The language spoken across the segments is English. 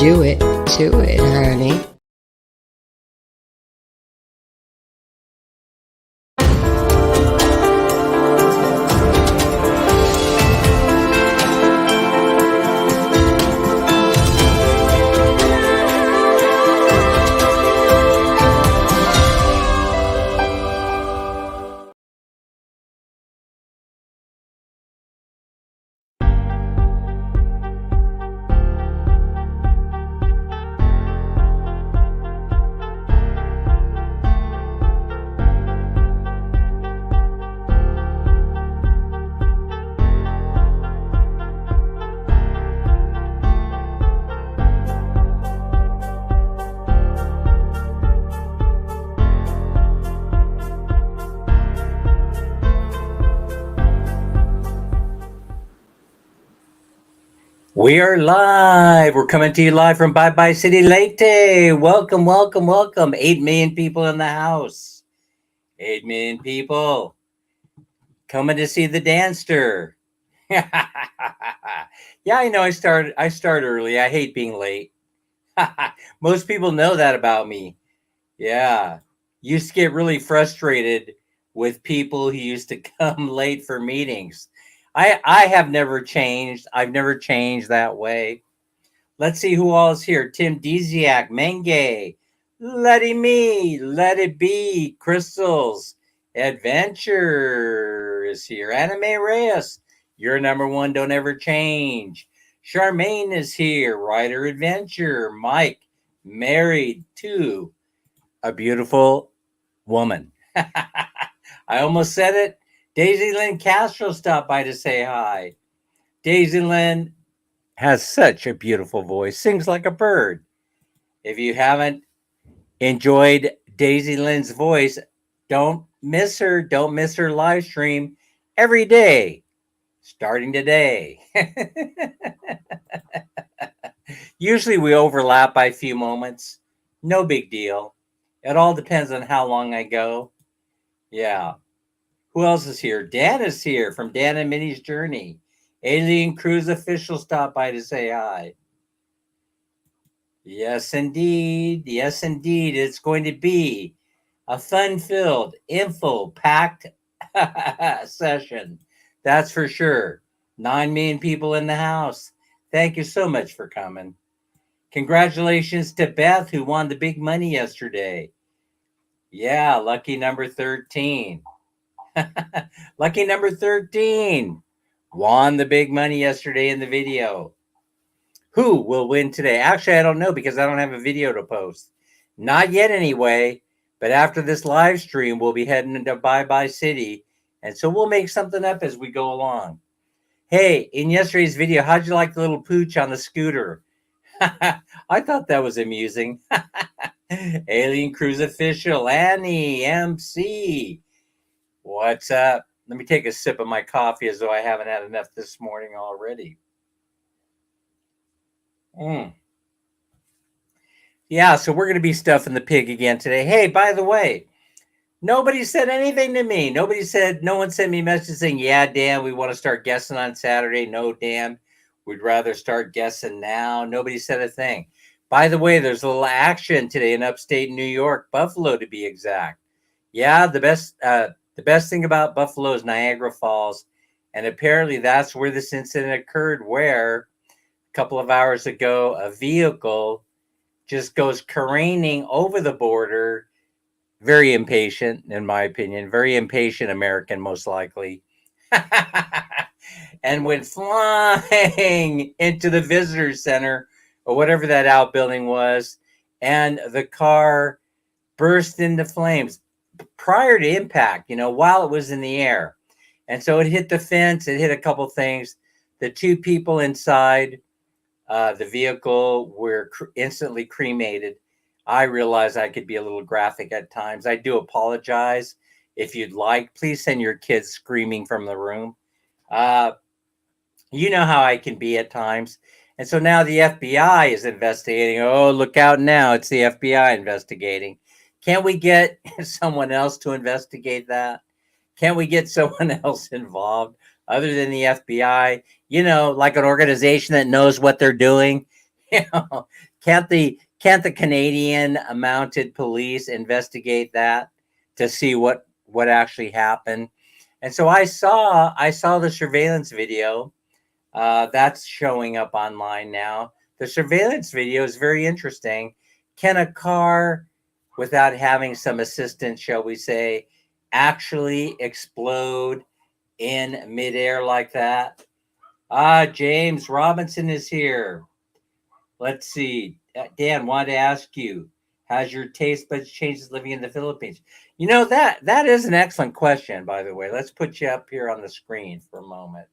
Do it to it, honey. We are live. We're coming to you live from Bye Bye City Leyte. Welcome, welcome, welcome. 8 million people in the house. 8 million people coming to see the Danster. Yeah, I know I start early. I hate being late. Most people know that about me. Yeah. Used to get really frustrated with people who used to come late for meetings. I have never changed. I've never changed that way. Let's see who all is here. Tim Diziak, Menge, Letty Me, Let It Be, Crystals, Adventure is here. Anime Reyes, your number one, don't ever change. Charmaine is here. Writer Adventure, Mike, married to a beautiful woman. I almost said it. Daisy Lynn Castro stopped by to say hi. Daisy Lynn has such a beautiful voice, sings like a bird. If you haven't enjoyed Daisy Lynn's voice, don't miss her. Don't miss her live stream every day, starting today. Usually we overlap by a few moments. No big deal. It all depends on how long I go. Yeah. Who else is here? Dan is here from Dan and Minnie's Journey. Alien Cruise official stopped by to say hi. Yes, indeed. Yes, indeed. It's going to be a fun-filled, info-packed session. That's for sure. 9 million people in the house. Thank you so much for coming. Congratulations to Beth, who won the big money yesterday. Yeah, lucky number 13. Lucky number 13 won the big money yesterday in the video. Who will win today? Actually, I don't know because I don't have a video to post. Not yet anyway, but after this live stream, we'll be heading into Bye Bye City. And so we'll make something up as we go along. Hey, in yesterday's video, how'd you like the little pooch on the scooter? I thought that was amusing. Alien Cruise official, Annie, MC. What's up? Let me take a sip of my coffee as though I haven't had enough this morning already. Yeah, so we're going to be stuffing the pig again today. Hey, by the way, nobody said anything to me. No one sent me a message saying, yeah, Dan, we want to start guessing on Saturday. No, Dan, we'd rather start guessing now. Nobody said a thing. By the way, there's a little action today in upstate New York, Buffalo to be exact. Yeah, the best thing about Buffalo is Niagara Falls. And apparently that's where this incident occurred, where a couple of hours ago, a vehicle just goes careening over the border. Very impatient, in my opinion. Very impatient American, most likely. And went flying into the visitor center or whatever that outbuilding was. And the car burst into flames prior to impact, while it was in the air. And so it hit the fence. It hit a couple things. The two people inside the vehicle were instantly cremated. I realize I could be a little graphic at times. I do apologize. If you'd like, please send your kids screaming from the room. You know how I can be at times. And so now the FBI is investigating. Oh, look out now. It's the FBI investigating. Can't we get someone else to investigate that? Can't we get someone else involved other than the FBI? Like an organization that knows what they're doing. can't the Canadian mounted police investigate that to see what actually happened? And so I saw the surveillance video that's showing up online now. The surveillance video is very interesting. Can a car, without having some assistance, shall we say, actually explode in midair like that? James Robinson is here. Let's see. Dan, wanted to ask you, has your taste buds changed living in the Philippines? That is an excellent question, by the way. Let's put you up here on the screen for a moment.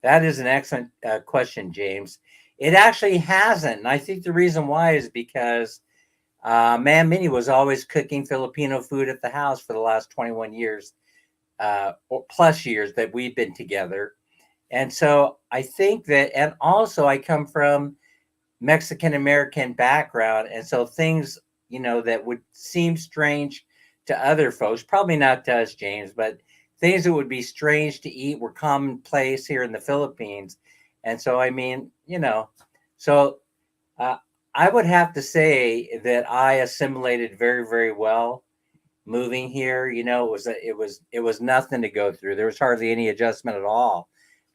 That is an excellent question, James. It actually hasn't. And I think the reason why is because Man Minnie was always cooking Filipino food at the house for the last 21 years, or plus years that we've been together. And so I think that, and also I come from Mexican American background. And so things, that would seem strange to other folks, probably not to us, James, but things that would be strange to eat were commonplace here in the Philippines. And so, I mean, so uh, I would have to say that I assimilated very, very well moving here. It was nothing to go through. There was hardly any adjustment at all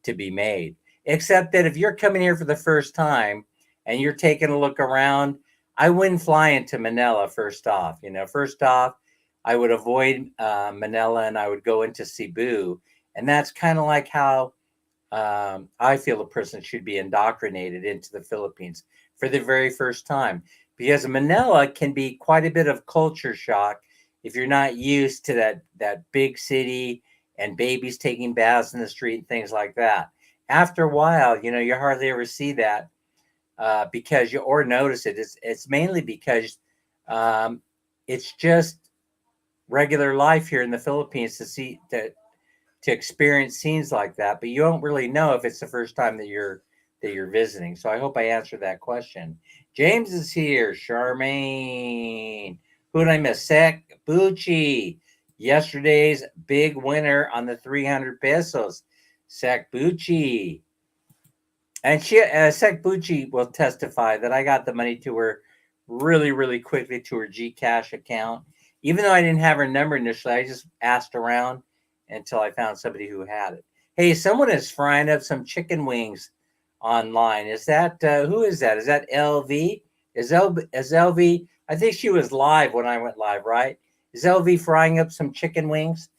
to be made, except that if you're coming here for the first time and you're taking a look around, I wouldn't fly into Manila first off. First off, I would avoid Manila and I would go into Cebu. And that's kind of like how I feel a person should be indoctrinated into the Philippines for the very first time. Because Manila can be quite a bit of culture shock if you're not used to that big city and babies taking baths in the street and things like that. After a while, you hardly ever see that because you or notice it. It's mainly because it's just regular life here in the Philippines to experience scenes like that, but you don't really know if it's the first time that you're visiting. So I hope I answered that question. James is here. Charmaine. Who did I miss? Sek Bucci. Yesterday's big winner on the 300 pesos. Sek Bucci. And Sek Bucci will testify that I got the money to her really, really quickly to her GCash account. Even though I didn't have her number initially, I just asked around until I found somebody who had it. Hey, someone is frying up some chicken wings online. Is that who is that? Is that LV? Is LV? I think she was live when I went live, right? Is LV frying up some chicken wings?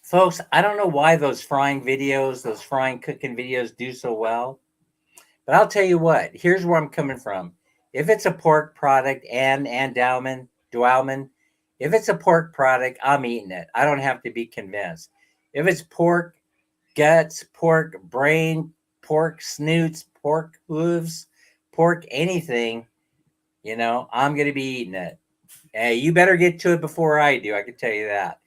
Folks, I don't know why those frying cooking videos do so well. But I'll tell you what, here's where I'm coming from. If it's a pork product, and Dwalman, if it's a pork product, I'm eating it. I don't have to be convinced. If it's pork guts, pork brain, pork snoots, pork hooves, pork anything, I'm going to be eating it. Hey, you better get to it before I do. I can tell you that.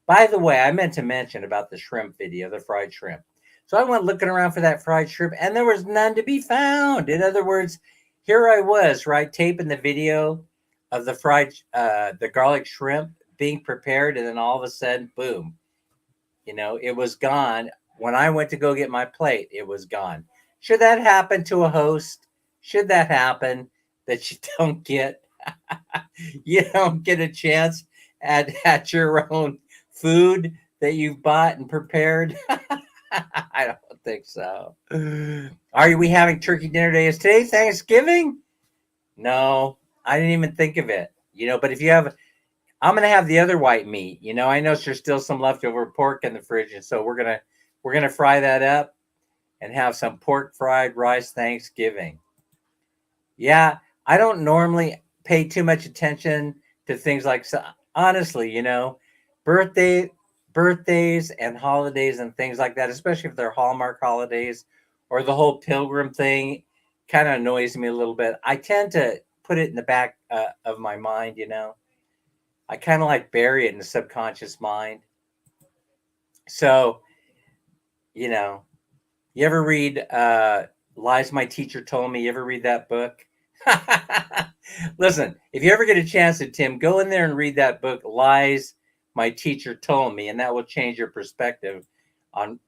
By the way, I meant to mention about the shrimp video, the fried shrimp. So I went looking around for that fried shrimp, and there was none to be found. In other words, here I was, right, taping the video of the garlic shrimp being prepared, and then all of a sudden, boom, it was gone. When I went to go get my plate, it was gone. Should that happen to a host? Should that happen that you don't get a chance at your own food that you've bought and prepared? I don't think so. Are we having turkey dinner day? Is today Thanksgiving? No, I didn't even think of it. But if you have, I'm gonna have the other white meat. I know there's still some leftover pork in the fridge, and so we're gonna fry that up and have some pork fried rice Thanksgiving. Yeah, I don't normally pay too much attention to things like, honestly, birthdays and holidays and things like that, especially if they're Hallmark holidays or the whole pilgrim thing, kind of annoys me a little bit. I tend to put it in the back of my mind, I kind of like bury it in the subconscious mind. So, you ever read Lies My Teacher Told Me? You ever read that book? Listen, if you ever get a chance to, Tim, go in there and read that book, Lies My Teacher Told Me, and that will change your perspective on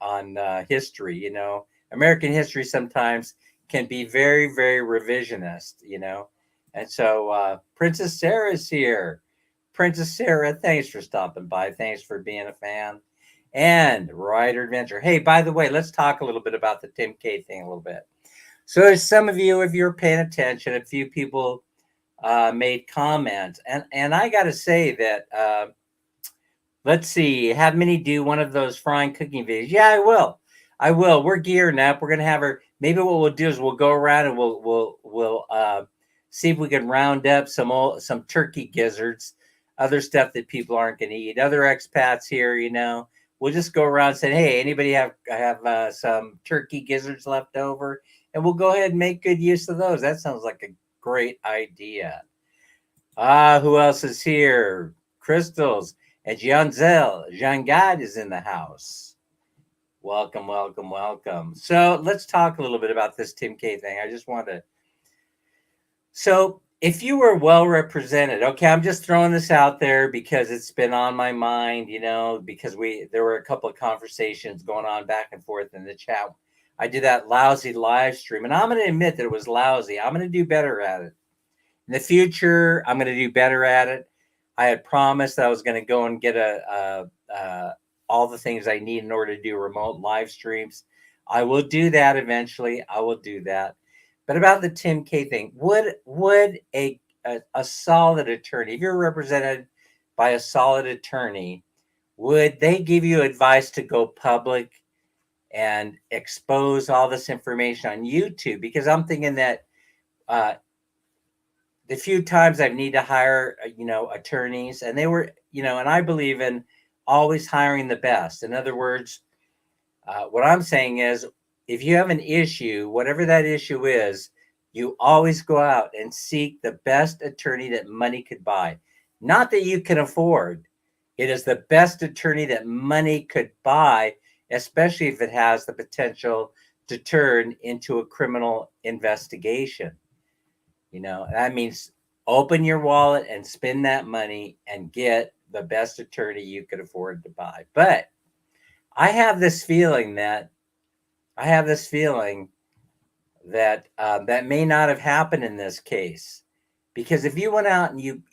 history. American history sometimes can be very, very revisionist, And so Princess Sarah's here. Princess Sarah, thanks for stopping by. Thanks for being a fan. And Rider Adventure. Hey, by the way, let's talk a little bit about the Tim K thing a little bit. So, as some of you, if you're paying attention, a few people made comments, and I got to say that. Let's see, have Minnie do one of those frying cooking videos. Yeah, I will. I will. We're gearing up. We're gonna have her. Maybe what we'll do is we'll go around and we'll see if we can round up some turkey gizzards, other stuff that people aren't gonna eat. Other expats here, we'll just go around saying, "Hey, anybody have some turkey gizzards left over?" And we'll go ahead and make good use of those. That sounds like a great idea. Who else is here? Crystals. And Jean Gad is in the house. Welcome, welcome, welcome. So let's talk a little bit about this Tim K thing. I just want to. So if you were well represented, okay, I'm just throwing this out there because it's been on my mind, because there were a couple of conversations going on back and forth in the chat. I did that lousy live stream, and I'm going to admit that it was lousy. I'm going to do better at it. In the future, I'm going to do better at it. I had promised that I was going to go and get all the things I need in order to do remote live streams. I will do that eventually. I will do that. But about the Tim K thing, would a solid attorney, if you're represented by a solid attorney, would they give you advice to go public and expose all this information on YouTube? Because I'm thinking that the few times I've need to hire, attorneys, and they were, and I believe in always hiring the best. In other words, what I'm saying is, if you have an issue, whatever that issue is, you always go out and seek the best attorney that money could buy. Not that you can afford. It is the best attorney that money could buy, especially if it has the potential to turn into a criminal investigation. That means open your wallet and spend that money and get the best attorney you could afford to buy. But I have this feeling that that may not have happened in this case, because if you went out and you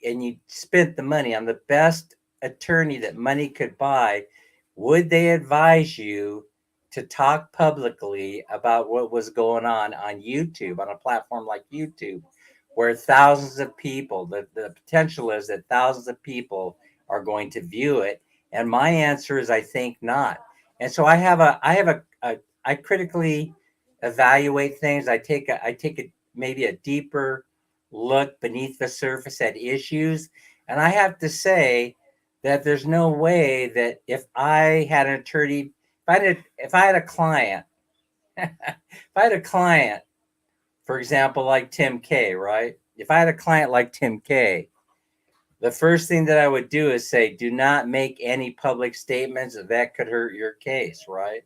spent the money on the best attorney that money could buy, would they advise you to talk publicly about what was going on YouTube, on a platform like YouTube, where thousands of people, the potential is that thousands of people are going to view it? And my answer is, I think not. And so I critically evaluate things. I take maybe a deeper look beneath the surface at issues. And I have to say that there's no way that if I had an attorney, if I had a client, for example, like Tim K, right? If I had a client like Tim K, the first thing that I would do is say, do not make any public statements that could hurt your case, right?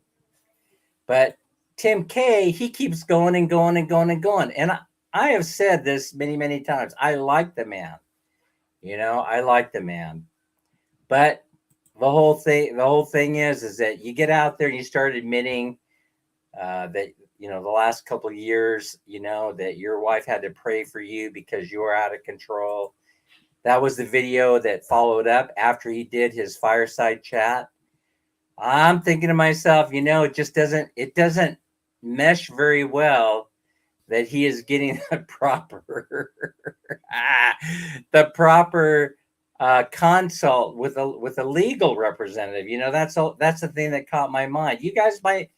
But Tim K, he keeps going and going and going and going. And I have said this many, many times. I like the man. I like the man. But the whole thing is that you get out there and you start admitting that, the last couple of years, that your wife had to pray for you because you were out of control. That was the video that followed up after he did his fireside chat. I'm thinking to myself, it doesn't mesh very well that he is getting the proper consult with a legal representative. That's the thing that caught my mind. You guys like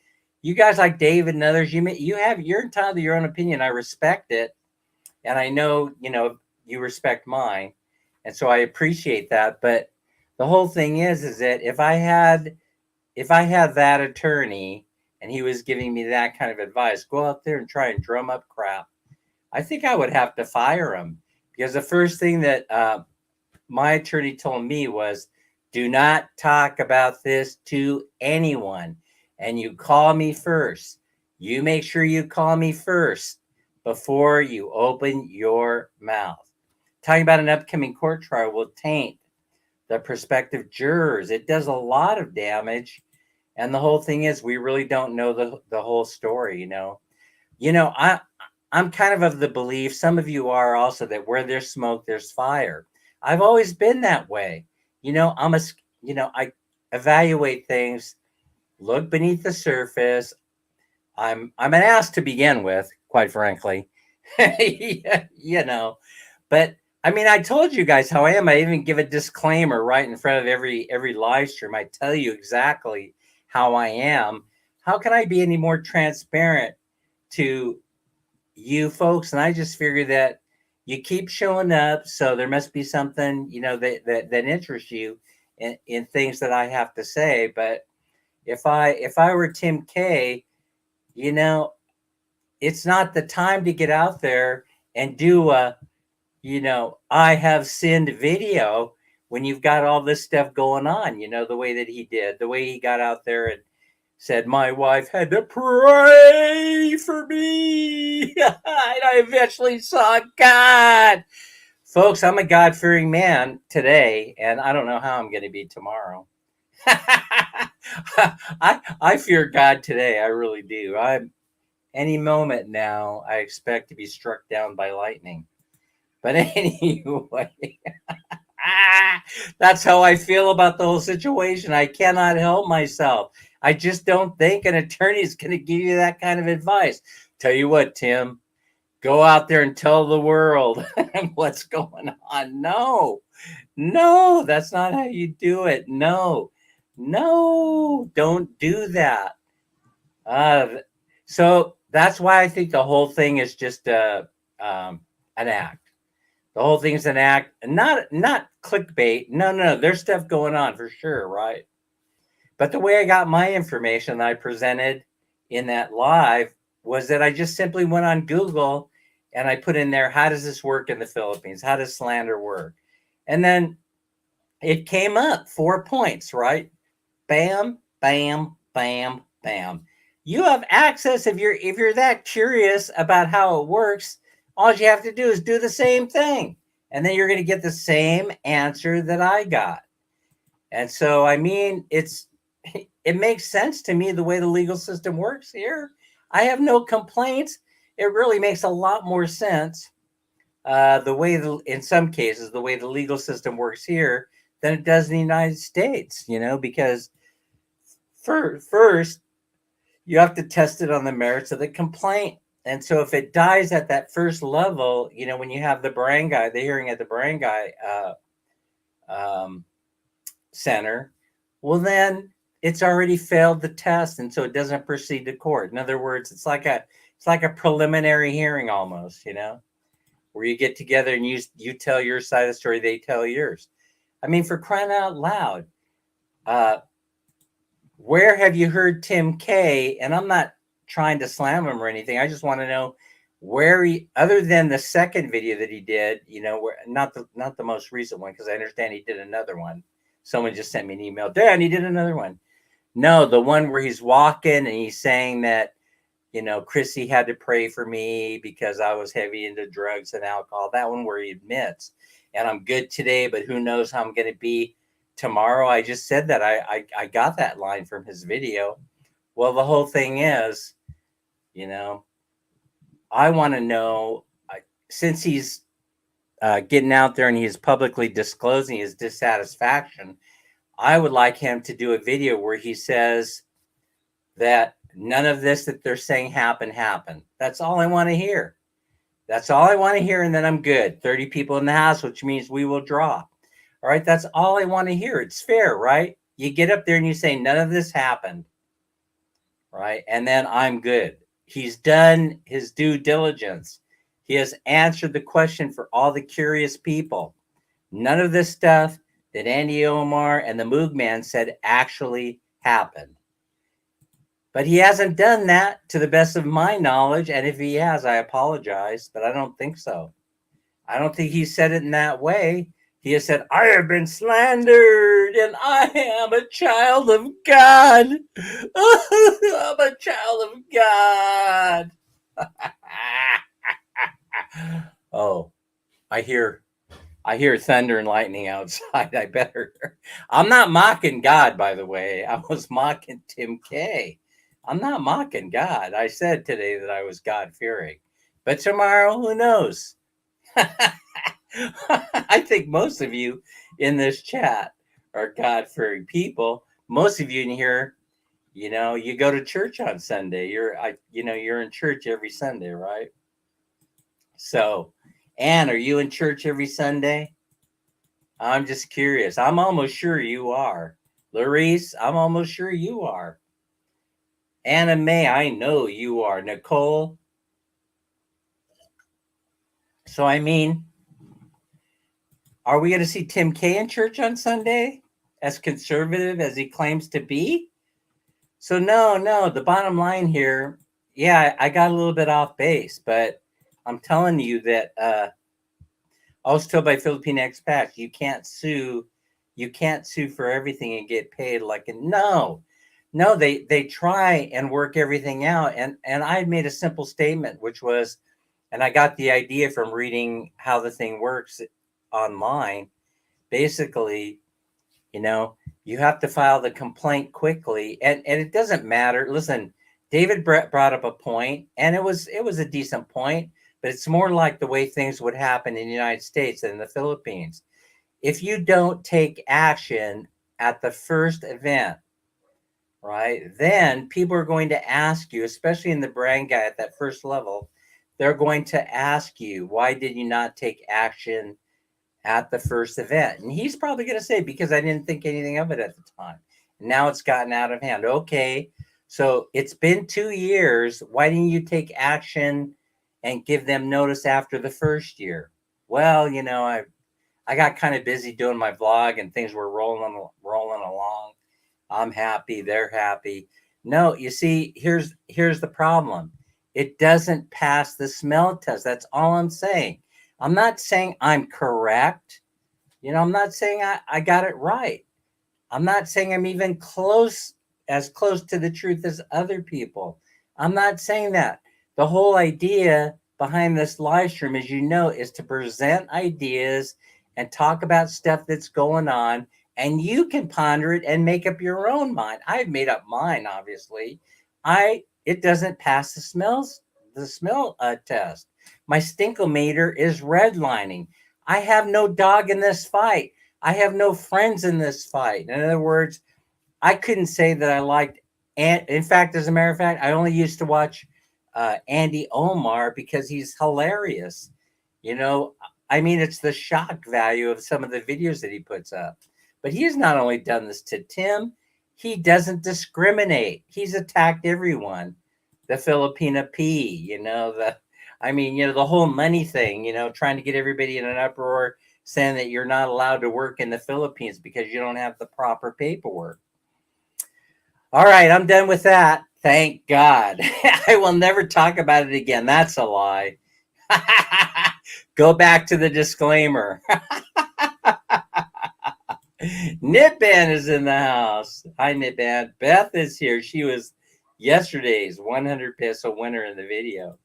David and others, you're entitled to your own opinion. I respect it, and I know you respect mine, and so I appreciate that. But the whole thing is that if I had that attorney and he was giving me that kind of advice, go out there and try and drum up crap, I think I would have to fire him, because the first thing that my attorney told me was, do not talk about this to anyone. And you call me first. You make sure you call me first before you open your mouth. Talking about an upcoming court trial will taint the prospective jurors. It does a lot of damage. And the whole thing is, we really don't know the whole story. I'm kind of the belief, some of you are also, that where there's smoke, there's fire. I've always been that way. I evaluate things, look beneath the surface. I'm an ass to begin with, quite frankly. you know, but I mean, I told you guys how I am. I even give a disclaimer right in front of every live stream. I tell you exactly how I am. How can I be any more transparent to you folks? And I just figure that you keep showing up, so there must be something, that interests you in things that I have to say. But if I were Tim K, you know, it's not the time to get out there and do a, I have sinned video when you've got all this stuff going on, the way that he did, the way he got out there and said, my wife had to pray for me. And I eventually saw God. Folks, I'm a God fearing man today, and I don't know how I'm going to be tomorrow. I fear God today. I really do. Any moment now, I expect to be struck down by lightning. But anyway, that's how I feel about the whole situation. I cannot help myself. I just don't think an attorney is going to give you that kind of advice. Tell you what, Tim, go out there and tell the world what's going on. No, that's not how you do it. No, don't do that. So that's why I think the whole thing is just an act. The whole thing's an act, and not clickbait. No, there's stuff going on for sure, right? But the way I got my information that I presented in that live was that I just simply went on Google and I put in there, how does this work in the Philippines? How does slander work? And then it came up 4 points, right? Bam, bam, bam, bam. You have access. If you're that curious about how it works, all you have to do is do the same thing, and then you're going to get the same answer that I got. And so, I mean, it makes sense to me the way the legal system works here. I have no complaints. It really makes a lot more sense in some cases, the way the legal system works here than it does in the United States. Because first you have to test it on the merits of the complaint. And so if it dies at that first level, when you have the hearing at the barangay center, well, then it's already failed the test, and so it doesn't proceed to court. In other words, it's like a preliminary hearing almost, where you get together and you tell your side of the story, they tell yours. I mean, for crying out loud, where have you heard Tim K? And I'm not trying to slam him or anything. I just want to know where other than the second video that he did, where not the most recent one, because I understand he did another one. Someone just sent me an email, Dan, he did another one. No, the one where he's walking and he's saying that, Chrissy had to pray for me because I was heavy into drugs and alcohol. That one where he admits, and I'm good today, but who knows how I'm going to be tomorrow. I just said that I got that line from his video. Well, the whole thing is, I want to know, since he's getting out there and he's publicly disclosing his dissatisfaction, I would like him to do a video where he says that none of this that they're saying happened. That's all I want to hear. That's all I want to hear, and then I'm good. 30 people in the house, which means we will draw. All right, that's all I want to hear. It's fair, right? You get up there and you say, none of this happened, right? And then I'm good. He's done his due diligence. He has answered the question for all the curious people. None of this stuff that Andy Omar and the Moog Man said actually happened. But he hasn't done that to the best of my knowledge. And if he has, I apologize, but I don't think so. I don't think he said it in that way. He has said, I have been slandered and I am a child of God. I'm a child of God. Oh, I hear I hear thunder and lightning outside. I better. I'm not mocking God, by the way. I was mocking Tim K. I'm not mocking God. I said today that I was God fearing, but tomorrow, who knows? I think most of you in this chat are God fearing people. Most of you in here, you go to church on Sunday. You're in church every Sunday, right? So, Ann, are you in church every Sunday? I'm just curious. I'm almost sure you are. Larice, I'm almost sure you are. Anna May, I know you are. Nicole. So, I mean, are we going to see Tim K in church on Sunday? As conservative as he claims to be? So, no, the bottom line here, yeah, I got a little bit off base, but I'm telling you that I was told by Philippine expats, you can't sue for everything and get paid like a no, they try and work everything out. And I made a simple statement, which was, and I got the idea from reading how the thing works online. Basically, you have to file the complaint quickly, and it doesn't matter. Listen, David brought up a point, and it was a decent point, but it's more like the way things would happen in the United States than in the Philippines. If you don't take action at the first event, right, then people are going to ask you, especially in the barangay at that first level, they're going to ask you, why did you not take action at the first event? And he's probably going to say, because I didn't think anything of it at the time. Now it's gotten out of hand. Okay, so it's been 2 years. Why didn't you take action and give them notice after the first year? Well, I got kind of busy doing my vlog and things were rolling along. I'm happy, they're happy. No, you see, here's the problem. It doesn't pass the smell test. That's all I'm saying. I'm not saying I'm correct. I'm not saying I got it right. I'm not saying I'm even as close to the truth as other people. I'm not saying that. The whole idea behind this live stream, as you know, is to present ideas and talk about stuff that's going on, and you can ponder it and make up your own mind. I've made up mine, obviously. It doesn't pass the smell test. My stinkometer is redlining. I have no dog in this fight. I have no friends in this fight. In other words, I couldn't say that I liked, and in fact, as a matter of fact, I only used to watch Andy Omar because he's hilarious. I mean, it's the shock value of some of the videos that he puts up. But he's not only done this to Tim, he doesn't discriminate. He's attacked everyone. The Filipina P, the whole money thing, trying to get everybody in an uproar saying that you're not allowed to work in the Philippines because you don't have the proper paperwork. All right, I'm done with that. Thank God. I will never talk about it again. That's a lie. Go back to the disclaimer. Nitban is in the house. Hi, Nitban. Beth is here. She was yesterday's 100 peso winner in the video.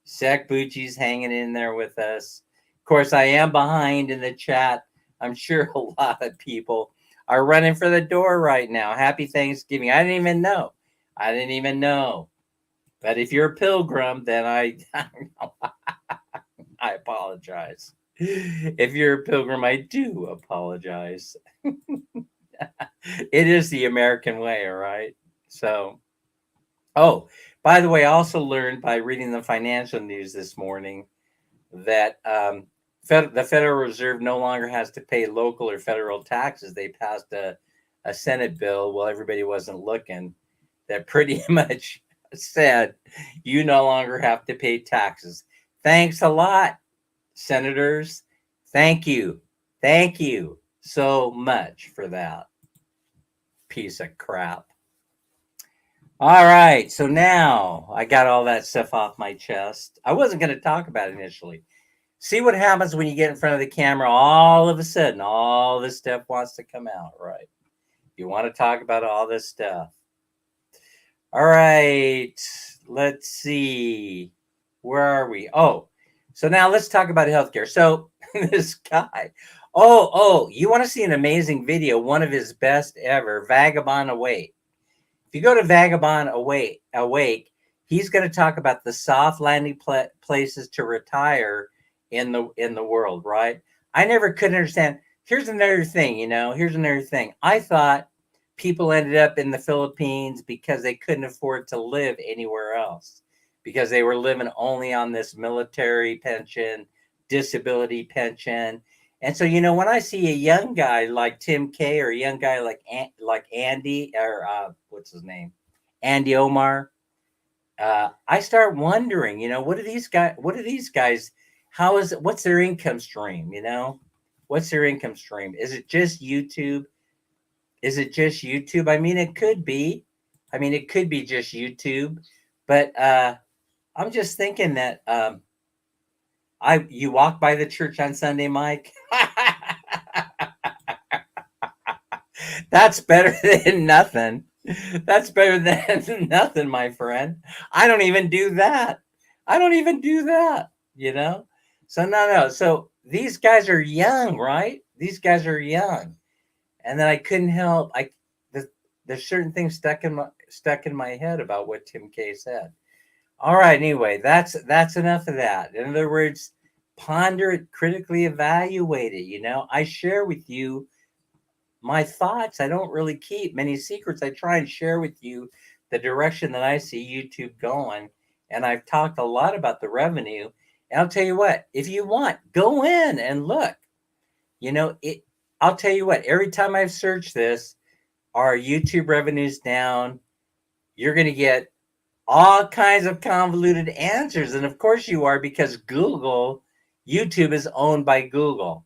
Sek Bucci's hanging in there with us. Of course, I am behind in the chat. I'm sure a lot of people are running for the door right now. Happy Thanksgiving. I didn't even know. But if you're a pilgrim, then I apologize. If you're a pilgrim, I do apologize. It is the American way, all right? So, by the way, I also learned by reading the financial news this morning that the Federal Reserve no longer has to pay local or federal taxes. They passed a Senate bill while everybody wasn't looking that pretty much said you no longer have to pay taxes. Thanks a lot, senators. Thank you so much for that piece of crap. All right, so now I got all that stuff off my chest. I wasn't going to talk about it initially. See what happens when you get in front of the camera. All of a sudden, all this stuff wants to come out, right? You want to talk about all this stuff. All right, let's see. Where are we? Oh, So now let's talk about healthcare. So this guy, oh, you want to see an amazing video? One of his best ever, Vagabond Awake. If you go to Vagabond Awake, he's going to talk about the soft landing places to retire in the world. Right? I never could understand. Here's another thing. Here's another thing. I thought people ended up in the Philippines because they couldn't afford to live anywhere else, because they were living only on this military pension, disability pension. And so, when I see a young guy like Tim K, or a young guy like Andy, or what's his name, Andy Omar, I start wondering, what are these guys? What's their income stream? What's their income stream? Is it just YouTube? Is it just YouTube? I mean, it could be. I mean, it could be just YouTube, but I'm just thinking that you walk by the church on Sunday, Mike. That's better than nothing. That's better than nothing, my friend. I don't even do that. So no. So these guys are young, right? These guys are young, and then I couldn't help. There's certain things stuck in my head about what Tim K said. All right. Anyway, that's enough of that. In other words, ponder it, critically evaluate it. I share with you my thoughts. I don't really keep many secrets. I try and share with you the direction that I see YouTube going. And I've talked a lot about the revenue. And I'll tell you what, if you want, go in and look. I'll tell you what, every time I've searched this, our YouTube revenue's down. You're going to get all kinds of convoluted answers. And of course you are, because YouTube is owned by Google.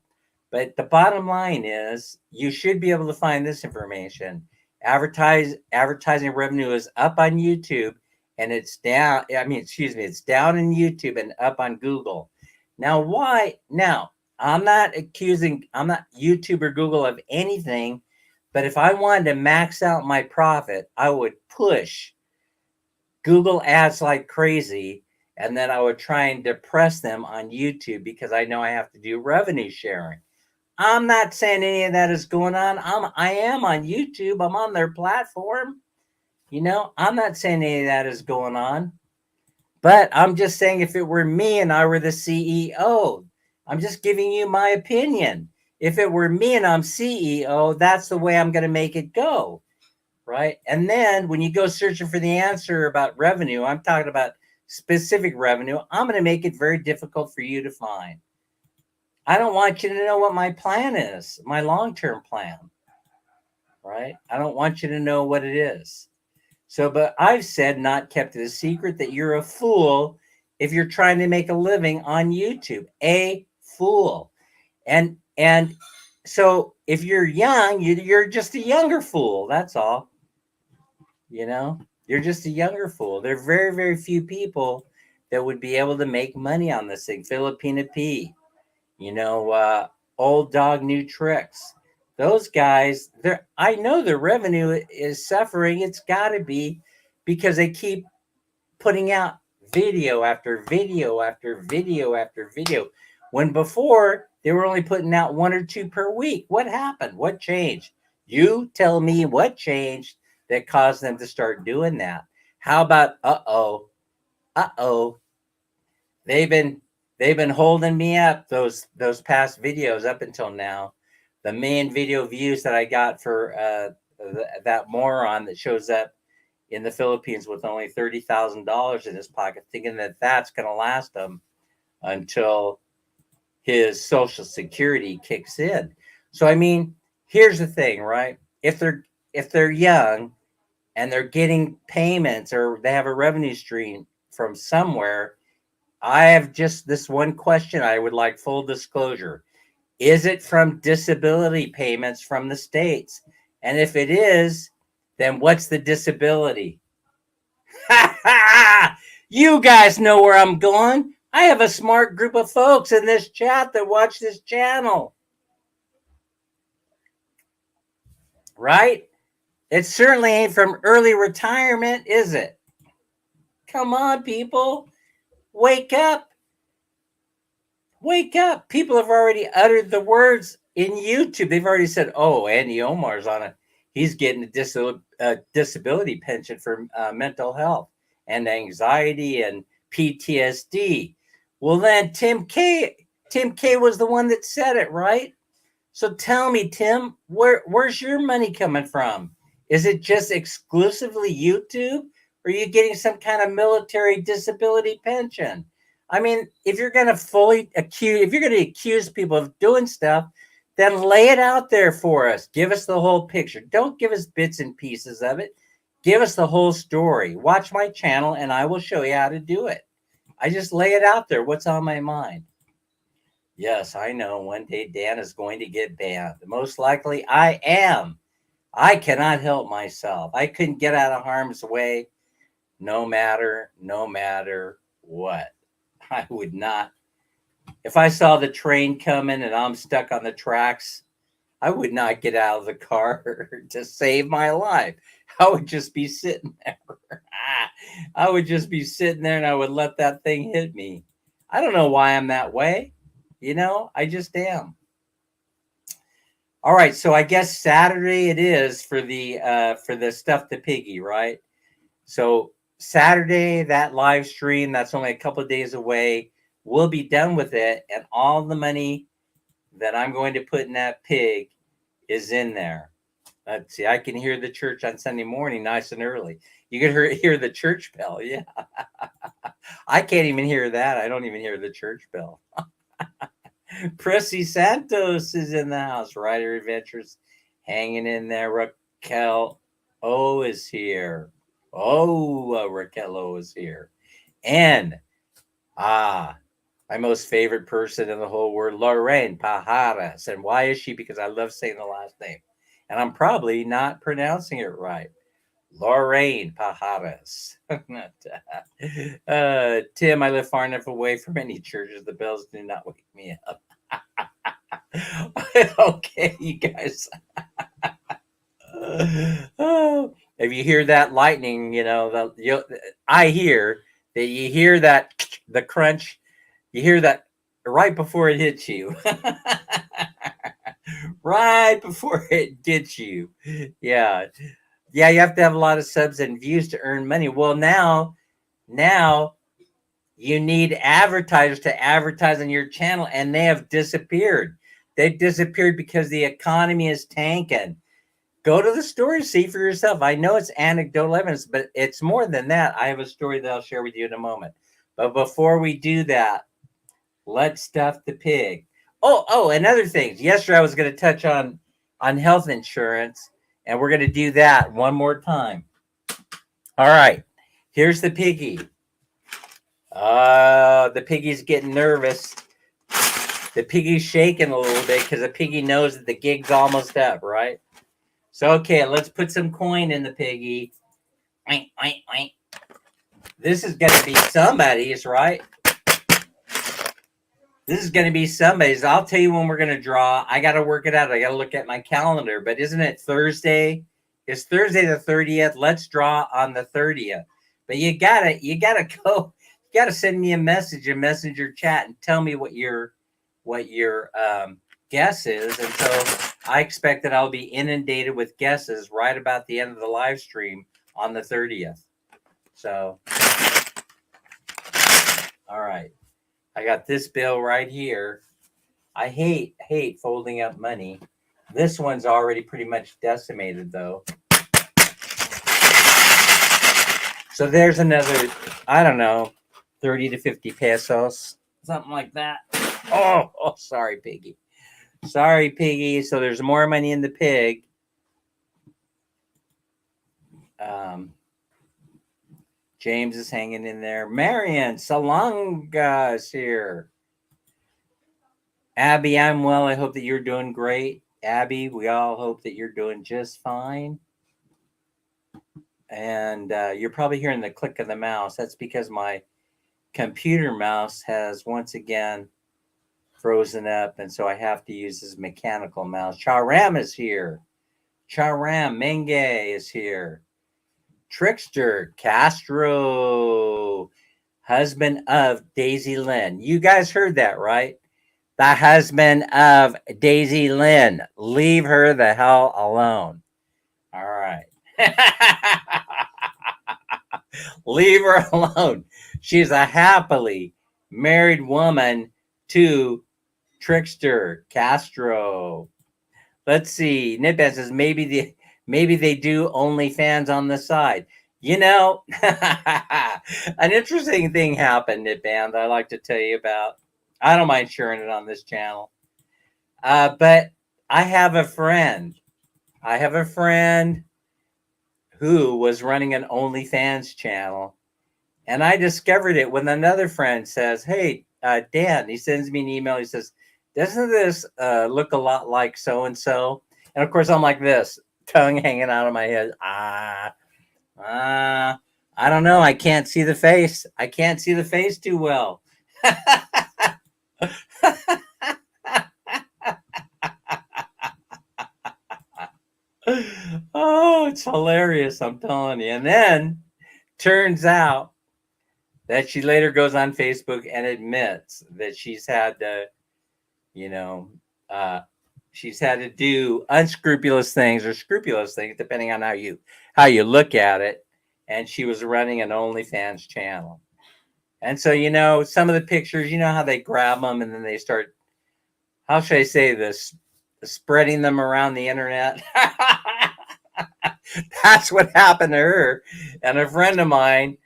But the bottom line is, you should be able to find this information. Advertising revenue is up on YouTube, and it's down. It's down in YouTube and up on Google. Now, why? Now, I'm not YouTube or Google of anything, but if I wanted to max out my profit, I would push Google ads like crazy, and then I would try and depress them on YouTube, because I know I have to do revenue sharing. I'm not saying any of that is going on. I am on YouTube. I'm on their platform. I'm not saying any of that is going on. But I'm just saying, if it were me and I were the CEO, I'm just giving you my opinion. If it were me and I'm CEO, that's the way I'm going to make it go. Right? And then when you go searching for the answer about revenue, I'm talking about specific revenue, I'm going to make it very difficult for you to find. I don't want you to know what my plan is, my long-term plan, right? I don't want you to know what it is. So, but I've said, not kept it a secret, that you're a fool if you're trying to make a living on YouTube. A fool. And so if you're young, you're just a younger fool. That's all. You're just a younger fool. There are very, very few people that would be able to make money on this thing. Filipina P, Old Dog New Tricks. Those guys, I know the revenue is suffering. It's got to be, because they keep putting out video after video after video after video, when before they were only putting out 1 or 2 per week. What happened? What changed? You tell me what changed that caused them to start doing that. How about they've been holding me up, those past videos up until now. The main video views that I got for that moron that shows up in the Philippines with only $30,000 in his pocket, thinking that that's going to last him until his Social Security kicks in. So I mean, here's the thing, right? If they're young and they're getting payments, or they have a revenue stream from somewhere, I have just this one question. I would like full disclosure. Is it from disability payments from the states? And if it is, then what's the disability? You guys know where I'm going. I have a smart group of folks in this chat that watch this channel. Right? It certainly ain't from early retirement, is it? Come on, people. Wake up. Wake up. People have already uttered the words in YouTube. They've already said, oh, Andy Omar's on a, he's getting a disability pension for mental health and anxiety and PTSD. Well, then Tim K was the one that said it, right? So tell me, Tim, where's your money coming from? Is it just exclusively YouTube? Or are you getting some kind of military disability pension? I mean, if you're going to accuse people of doing stuff, then lay it out there for us. Give us the whole picture. Don't give us bits and pieces of it. Give us the whole story. Watch my channel and I will show you how to do it. I just lay it out there. What's on my mind? Yes, I know. One day Dan is going to get banned. Most likely I am. I cannot help myself. I couldn't get out of harm's way no matter what. I would not. If I saw the train coming and I'm stuck on the tracks, I would not get out of the car to save my life. I would just be sitting there. I would just be sitting there and I would let that thing hit me. I don't know why I'm that way. I just am. All right, so I guess Saturday it is for the Stuff the Piggy, right? So Saturday, that live stream, that's only a couple of days away. We'll be done with it, and all the money that I'm going to put in that pig is in there. Let's see, I can hear the church on Sunday morning nice and early. You can hear the church bell, yeah. I can't even hear that. I don't even hear the church bell. Prissy Santos is in the house. Rider Adventures hanging in there. Raquel O is here. Raquel O is here. And, my most favorite person in the whole world, Lorraine Pajares. And why is she? Because I love saying the last name. And I'm probably not pronouncing it right. Lorraine Pajares. Tim, I live far enough away from any churches. The bells do not wake me up. Okay, you guys. Oh, if you hear that lightning, I hear that you hear that the crunch. You hear that right before it hits you. Right before it gets you. Yeah. Yeah, you have to have a lot of subs and views to earn money. Well, now you need advertisers to advertise on your channel, and they have disappeared. They've disappeared because the economy is tanking. Go to the story, see for yourself. I know it's anecdotal evidence, but it's more than that. I have a story that I'll share with you in a moment. But before we do that, let's stuff the pig. Oh, another thing. Yesterday I was going to touch on health insurance, and we're going to do that one more time. All right. Here's the piggy. The piggy's getting nervous. The piggy's shaking a little bit because the piggy knows that the gig's almost up, right? So, okay, let's put some coin in the piggy. Oink, oink, oink. This is going to be somebody's, right? This is going to be somebody's. I'll tell you when we're going to draw. I got to work it out. I got to look at my calendar. But isn't it Thursday? It's Thursday the 30th. Let's draw on the 30th. But you gotta go. You gotta send me a message in Messenger chat and tell me what your guess is. And so I expect that I'll be inundated with guesses right about the end of the live stream on the 30th. So, all right. I got this bill right here. I hate folding up money. This one's already pretty much decimated, though. So there's another, I don't know, 30 to 50 pesos, something like that. Oh, sorry, piggy. Sorry, piggy. So there's more money in the pig. James is hanging in there. Marion Salonga is here. Abby, I'm well. I hope that you're doing great. Abby, we all hope that you're doing just fine. And you're probably hearing the click of the mouse. That's because my computer mouse has once again frozen up, and so I have to use this mechanical mouse. Charam is here. Charam Menge is here. Trickster Castro, husband of Daisy Lynn. You guys heard that, right? the husband of Daisy Lynn. Leave her the hell alone. All right. Leave her alone. She's a happily married woman to Trickster Castro. Let's see. Nitban says maybe they do OnlyFans on the side. You know, an interesting thing happened, Nitban, that I like to tell you about. I don't mind sharing it on this channel. But I have a friend. I have a friend who was running an OnlyFans channel, and I discovered it when another friend says, "Hey, Dan," he sends me an email. He says, "Doesn't this look a lot like so and so?" And of course, I'm like this, tongue hanging out of my head. I don't know. I can't see the face. I can't see the face too well. Oh, it's hilarious. I'm telling you. And then turns out that she later goes on Facebook and admits that she's had to, you know, she's had to do unscrupulous things or scrupulous things, depending on how you look at it. And she was running an OnlyFans channel. And so, some of the pictures, how they grab them and then they start, how should I say this, spreading them around the internet. That's what happened to her. And a friend of mine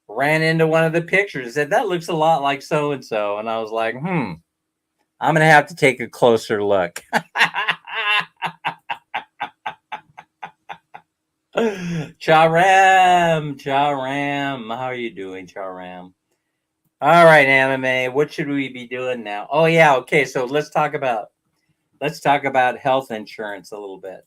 ran into one of the pictures and said, that looks a lot like so and so. And I was like, I'm going to have to take a closer look. Charam, how are you doing, Charam? All right, anime. What should we be doing now? Oh yeah, okay. So let's talk about health insurance a little bit.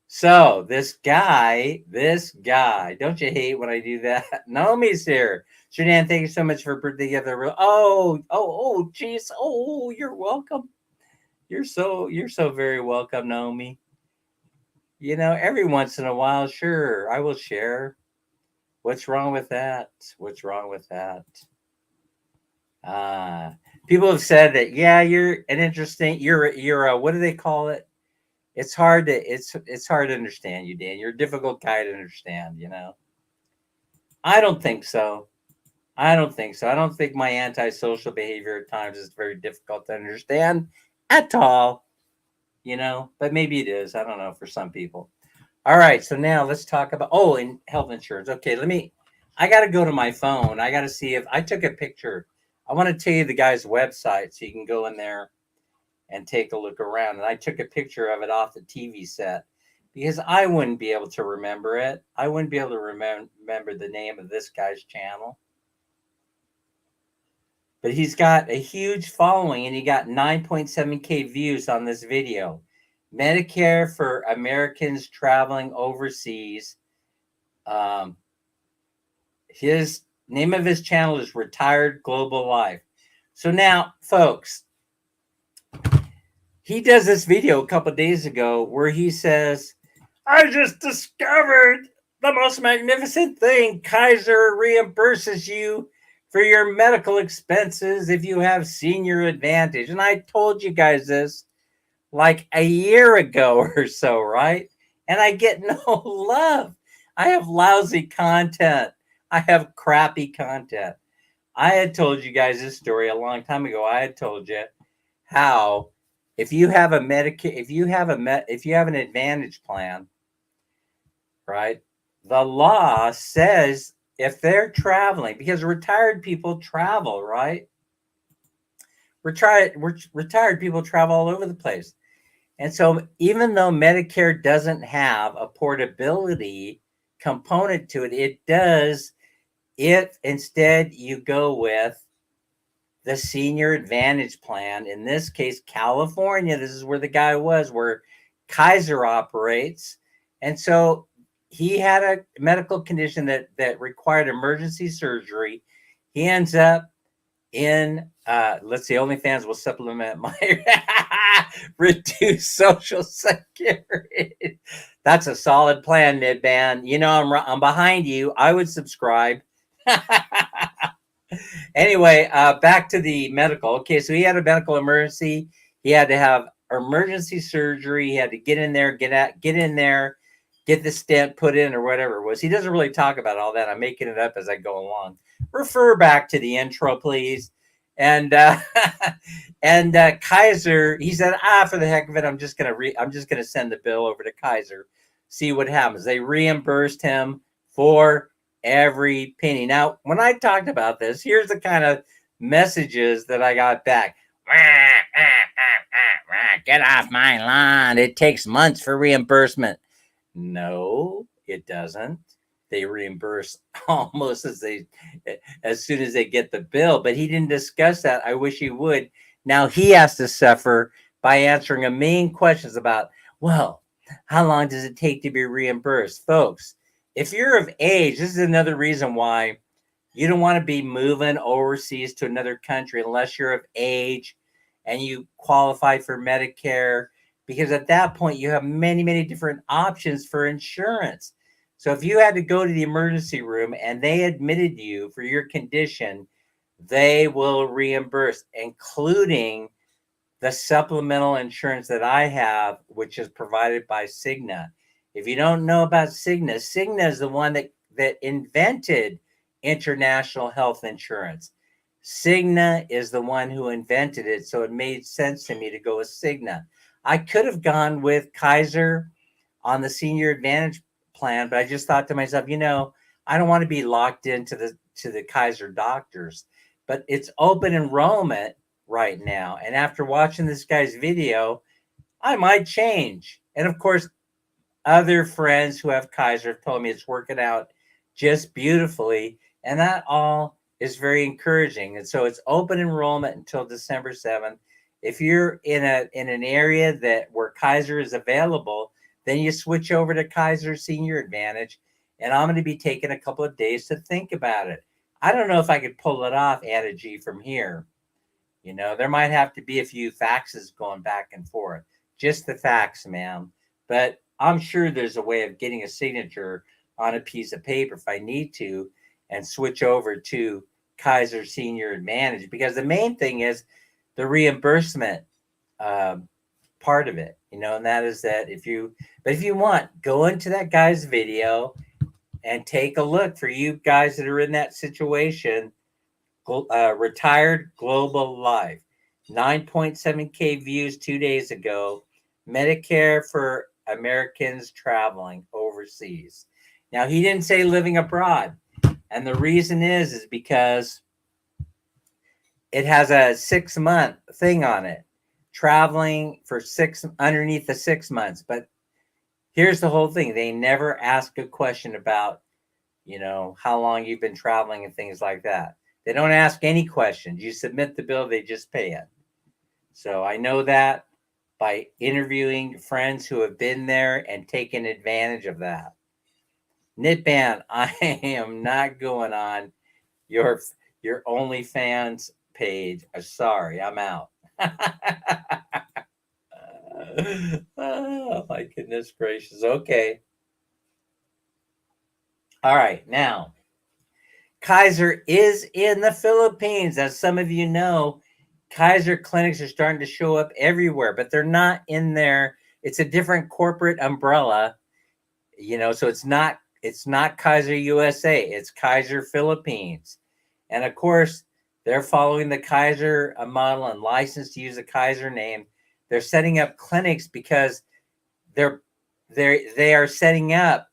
So this guy, don't you hate when I do that? Naomi's here. Shunan, thank you so much for putting together. Oh, geez. Oh, you're welcome. You're so very welcome, Naomi. Every once in a while, sure, I will share. What's wrong with that? People have said that, yeah, you're an interesting, you're a, what do they call it? It's hard to understand you, Dan. You're a difficult guy to understand, I don't think so. I don't think my antisocial behavior at times is very difficult to understand at all, but maybe it is. I don't know, for some people. All right, so now let's talk about, in health insurance. Okay, I got to go to my phone. I got to see if I took a picture. I want to tell you the guy's website so you can go in there and take a look around. And I took a picture of it off the TV set because I wouldn't be able to remember it. I wouldn't be able to remember the name of this guy's channel. But he's got a huge following and he got 9.7K views on this video. Medicare for Americans traveling overseas. His name of his channel is Retired Global Life. So now, folks, he does this video a couple days ago where he says, I just discovered the most magnificent thing. Kaiser reimburses you for your medical expenses if you have Senior Advantage. And I told you guys this like a year ago or so, right? And I get no love. I have lousy content. I have crappy content. I had told you guys this story a long time ago. I had told you how if you have a Medicare, if you have an Advantage plan, right? The law says if they're traveling, because retired people travel, right? Retired people travel all over the place. And so even though Medicare doesn't have a portability component to it, it does if instead you go with the Senior Advantage plan. In this case, California, this is where the guy was, where Kaiser operates. And so he had a medical condition that required emergency surgery. He ends up in, let's see, OnlyFans will supplement my reduced Social Security. That's a solid plan, Nidban. I'm behind you. I would subscribe. Anyway, back to the medical. Okay, so he had a medical emergency. He had to have emergency surgery. He had to get in there, get in there, get the stent put in or whatever it was. He doesn't really talk about all that. I'm making it up as I go along. Refer back to the intro, please. And and Kaiser, he said, for the heck of it, I'm just gonna send the bill over to Kaiser, see what happens. They reimbursed him for every penny. Now, when I talked about this, here's the kind of messages that I got back. Get off my lawn. It takes months for reimbursement. No, it doesn't. They reimburse almost as soon as they get the bill, but he didn't discuss that. I wish he would. Now he has to suffer by answering a million questions about, well, how long does it take to be reimbursed? Folks, if you're of age, this is another reason why you don't want to be moving overseas to another country unless you're of age and you qualify for Medicare, because at that point you have many, many different options for insurance. So if you had to go to the emergency room and they admitted you for your condition, they will reimburse, including the supplemental insurance that I have, which is provided by Cigna. If you don't know about Cigna, Cigna is the one that invented international health insurance. Cigna is the one who invented it, so it made sense to me to go with Cigna. I could have gone with Kaiser on the Senior Advantage plan, but I just thought to myself, I don't want to be locked into the Kaiser doctors. But it's open enrollment right now, and after watching this guy's video, I might change. And of course, other friends who have Kaiser have told me it's working out just beautifully, and that all is very encouraging. And so it's open enrollment until December 7th. If you're in an area where Kaiser is available, then you switch over to Kaiser Senior Advantage, and I'm going to be taking a couple of days to think about it. I don't know if I could pull it off, Anna G, from here. There might have to be a few faxes going back and forth. Just the fax, ma'am. But I'm sure there's a way of getting a signature on a piece of paper if I need to and switch over to Kaiser Senior Advantage, because the main thing is the reimbursement part of it, and that is that if you want, go into that guy's video and take a look. For you guys that are in that situation, Retired Global Life, 9.7K views 2 days ago. Medicare for Americans traveling overseas. Now, he didn't say living abroad. And the reason is because it has a 6-month thing on it. Traveling for underneath the 6 months. But here's the whole thing. They never ask a question about, how long you've been traveling and things like that. They don't ask any questions. You submit the bill, they just pay it. So I know that by interviewing friends who have been there and taken advantage of that. Nitban, I am not going on your OnlyFans page. Sorry, I'm out. Oh, my goodness gracious. Okay. All right. Now, Kaiser is in the Philippines. As some of you know, Kaiser clinics are starting to show up everywhere, but they're not in there. It's a different corporate umbrella, so it's not Kaiser USA, it's Kaiser Philippines. And of course, they're following the Kaiser model and licensed to use the Kaiser name. They're setting up clinics because they are setting up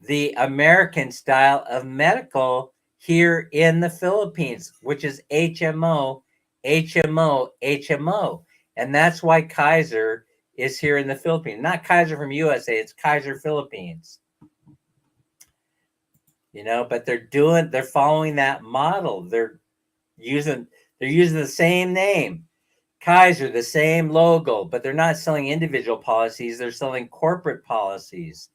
the American style of medical here in the Philippines, which is HMO, HMO, HMO. And that's why Kaiser is here in the Philippines. Not Kaiser from USA, it's Kaiser Philippines. But they're following that model. They're using the same name. Kaiser, the same logo, but they're not selling individual policies, they're selling corporate policies.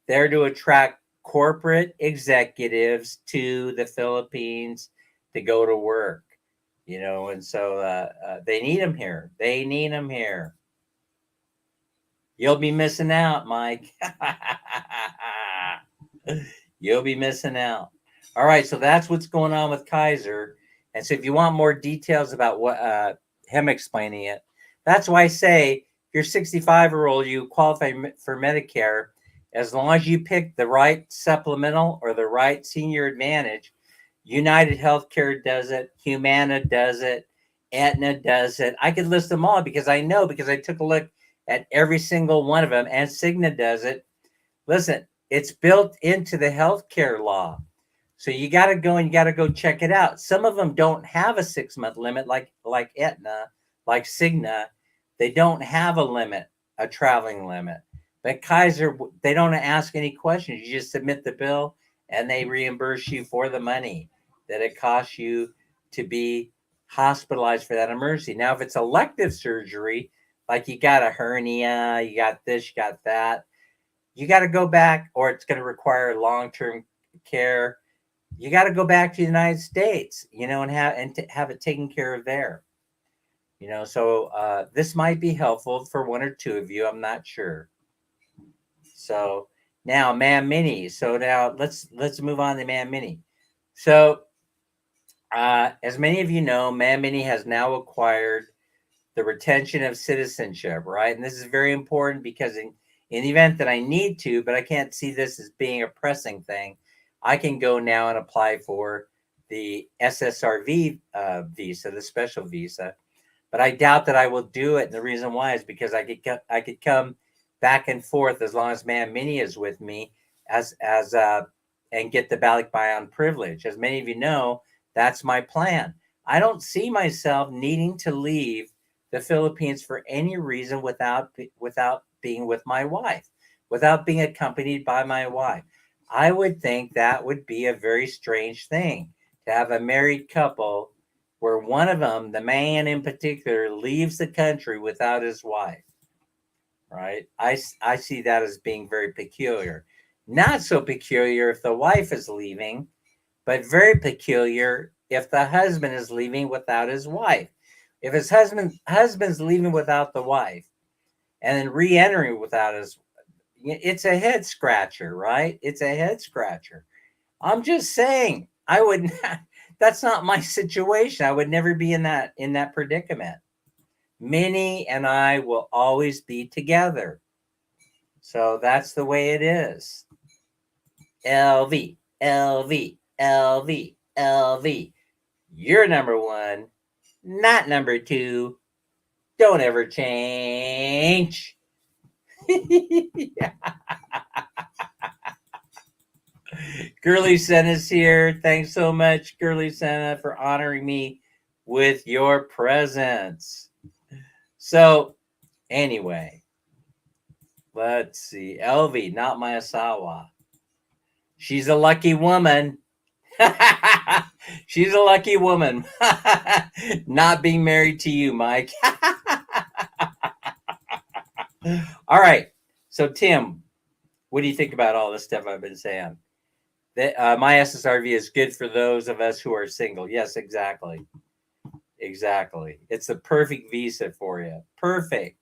They're to attract corporate executives to the Philippines to go to work, and so they need them here. They need them here. You'll be missing out, Mike. You'll be missing out. All right, so that's what's going on with Kaiser. And so if you want more details about what him explaining it, that's why I say if you're 65-year-old, you qualify for Medicare as long as you pick the right supplemental or the right senior advantage. United Healthcare does it, Humana does it, Aetna does it. I could list them all because I know, because I took a look at every single one of them, and Cigna does it. Listen, it's built into the healthcare law. So you got to go and you got to go check it out. Some of them don't have a 6-month limit, like Aetna, like Cigna. They don't have a limit, a traveling limit. But Kaiser, they don't ask any questions. You just submit the bill, and they reimburse you for the money that it costs you to be hospitalized for that emergency. Now, if it's elective surgery, like you got a hernia, you got this, you got that, you got to go back, or it's going to require long-term care. You got to go back to the United States, and have it taken care of there. So this might be helpful for one or two of you. I'm not sure. So now Man Mini. So now let's move on to Man Mini. So as many of you know, Man Mini has now acquired the retention of citizenship, right? And this is very important because in the event that I need to, but I can't see this as being a pressing thing, I can go now and apply for the SSRV visa, the special visa. But I doubt that I will do it. And the reason why is because I could come back and forth as long as Man Mini is with me and get the Balikbayan privilege. As many of you know, that's my plan. I don't see myself needing to leave the Philippines for any reason without being with my wife, without being accompanied by my wife. I would think that would be a very strange thing to have a married couple where one of them, the man in particular, leaves the country without his wife, right? I see that as being very peculiar. Not so peculiar if the wife is leaving, but very peculiar if the husband is leaving without his wife. If his husband's leaving without the wife and then re-entering without his, it's a head scratcher, right? It's a head scratcher. I'm just saying, I would not, that's not my situation. I would never be in that predicament. Minnie and I will always be together. So that's the way it is. LV, LV, LV, LV. You're number one, not number two. Don't ever change. Girly Senna's here. Thanks so much, Girly Senna, for honoring me with your presence. So, anyway, let's see. LV, not my Asawa. She's a lucky woman. She's a lucky woman. Not being married to you, Mike. All right. So, Tim, what do you think about all this stuff I've been saying? That my SSRV is good for those of us who are single. Yes, exactly. Exactly. It's the perfect visa for you. Perfect.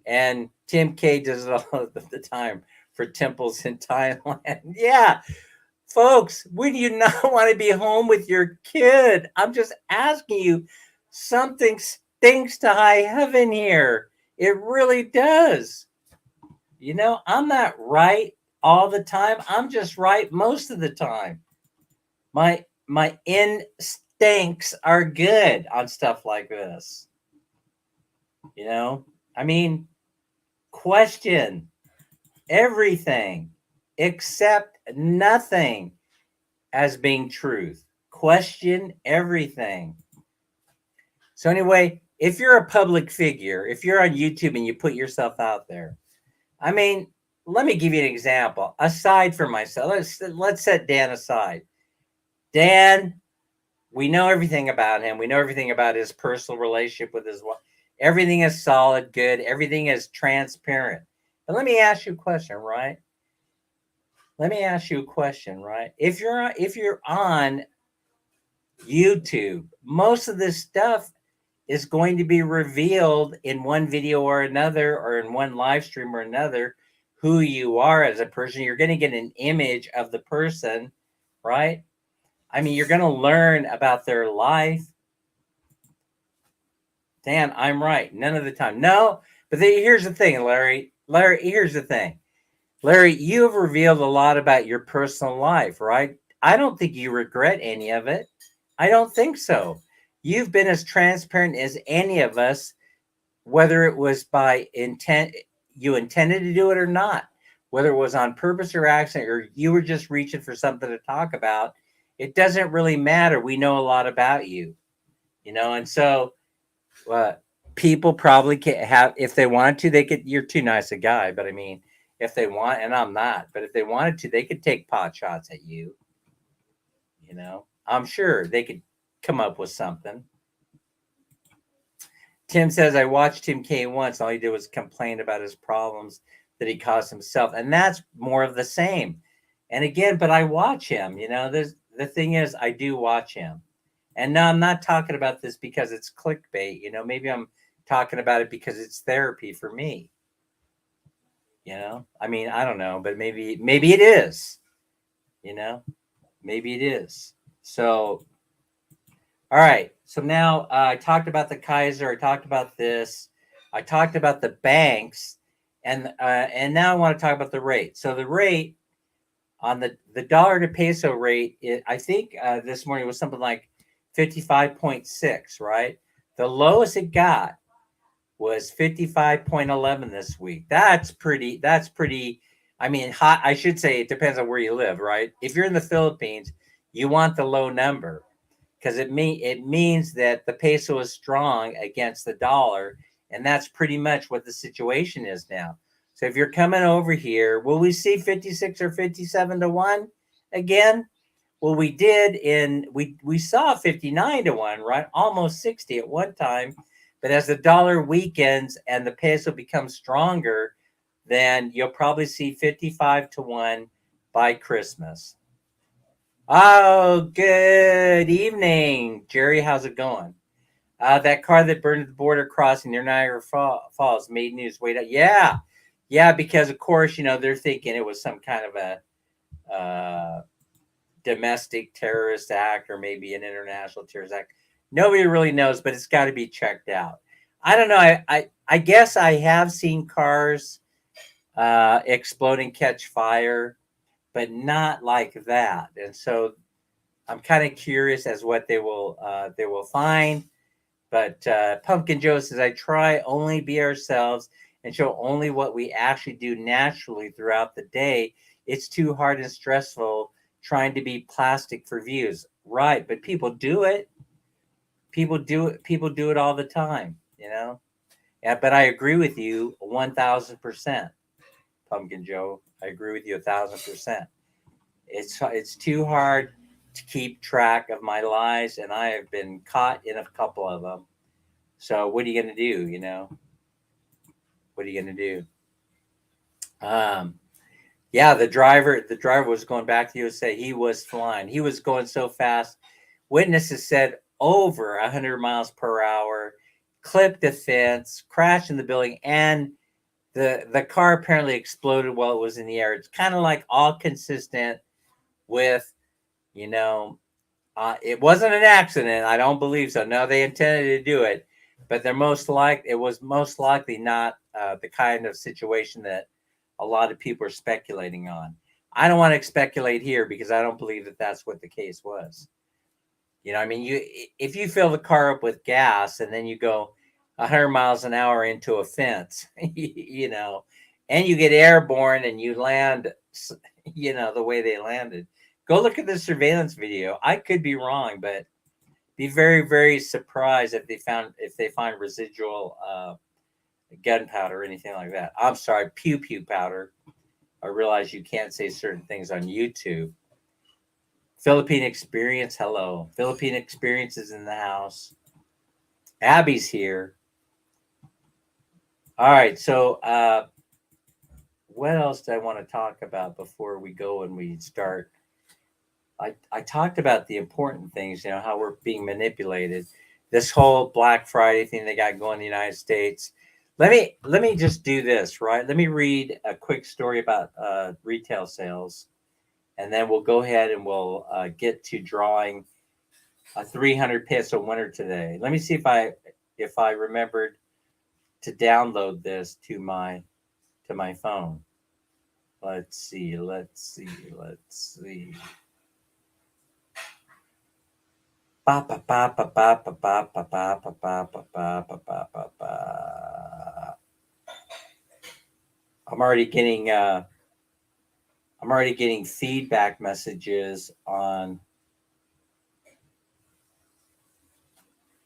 And Tim K does it all the time for temples in Thailand. Yeah. Folks, would you not want to be home with your kid? I'm just asking you. Something stinks to high heaven here. It really does. I'm not right all the time. I'm just right most of the time. My instincts are good on stuff like this. I mean, question everything except nothing as being truth. Question everything. So anyway, if you're a public figure, if you're on YouTube and you put yourself out there, I mean, let me give you an example. Aside from myself, let's set Dan aside. Dan, we know everything about him. We know everything about his personal relationship with his wife. Everything is solid, good. Everything is transparent. But let me ask you a question, right? If you're on YouTube, most of this stuff is going to be revealed in one video or another, or in one live stream or another, who you are as a person. You're going to get an image of the person, right? I mean, you're going to learn about their life. Dan, I'm right. None of the time. No, but here's the thing, Larry. Larry, here's the thing. Larry, you have revealed a lot about your personal life, right? I don't think you regret any of it. I don't think so. You've been as transparent as any of us, whether it was by intent, you intended to do it or not, whether it was on purpose or accident, or you were just reaching for something to talk about. It doesn't really matter. We know a lot about you, and so uh, people probably can have, if they wanted to, they could. You're too nice a guy, but I mean, if they want, and I'm not, but if they wanted to, they could take pot shots at you. I'm sure they could come up with something. Tim says, I watched Tim K once. All he did was complain about his problems that he caused himself. And that's more of the same. And again, but I watch him. The thing is, I do watch him. And no, I'm not talking about this because it's clickbait. Maybe I'm talking about it because it's therapy for me. I mean, I don't know, but maybe it is. Maybe it is. So, all right. So now I talked about the Kaiser. I talked about this. I talked about the banks, and now I want to talk about the rate. So the rate on the dollar to peso rate, I think this morning was something like 55.6, right? The lowest it got was 55.11 this week. That's pretty. I mean, hot. I should say it depends on where you live, right? If you're in the Philippines, you want the low number because it means that the peso is strong against the dollar, and that's pretty much what the situation is now. So if you're coming over here, will we see 56 or 57 to 1 again? Well, we did we saw 59 to 1, right? Almost 60 at one time. But as the dollar weakens and the peso becomes stronger, then you'll probably see 55 to 1 by Christmas. Oh, good evening, Jerry. How's it going? That car that burned at the border crossing near Niagara Falls made news. Wait, yeah, because of course they're thinking it was some kind of a domestic terrorist act or maybe an international terrorist act. Nobody really knows, but it's got to be checked out. I don't know. I guess I have seen cars explode and catch fire, but not like that. And so I'm kind of curious as what they will find. But Pumpkin Joe says, I try only be ourselves and show only what we actually do naturally throughout the day. It's too hard and stressful trying to be plastic for views. Right, but people do it. People do it all the time, Yeah, but I agree with you 1,000%. Pumpkin Joe, I agree with you 1,000%. It's too hard to keep track of my lies, and I have been caught in a couple of them. So what are you going to do? What are you going to do? Yeah, the driver was going back to USA. He was flying. He was going so fast. Witnesses said over 100 miles per hour, clipped a fence, crashed in the building, and the car apparently exploded while it was in the air. It's kind of like all consistent with, it wasn't an accident. I don't believe so. No, they intended to do it, but it was most likely not the kind of situation that a lot of people are speculating on. I don't want to speculate here because I don't believe that that's what the case was. I mean, if you fill the car up with gas and then you go 100 miles an hour into a fence, and you get airborne and you land, the way they landed. Go look at the surveillance video. I could be wrong, but be very, very surprised if they find residual gunpowder or anything like that. I'm sorry, pew pew powder. I realize you can't say certain things on YouTube. Philippine Experience, hello. Philippine Experience is in the house. Abby's here. All right, so what else do I want to talk about before we go and we start? I talked about the important things, how we're being manipulated. This whole Black Friday thing they got going in the United States. Let me just do this, right? Let me read a quick story about retail sales. and then we'll go ahead and we'll get to drawing a 300 peso winner today. Let me see if I remembered to download this to my phone. Let's see. Ba ba ba ba ba ba ba ba ba ba ba ba ba ba ba ba. I'm already getting feedback messages on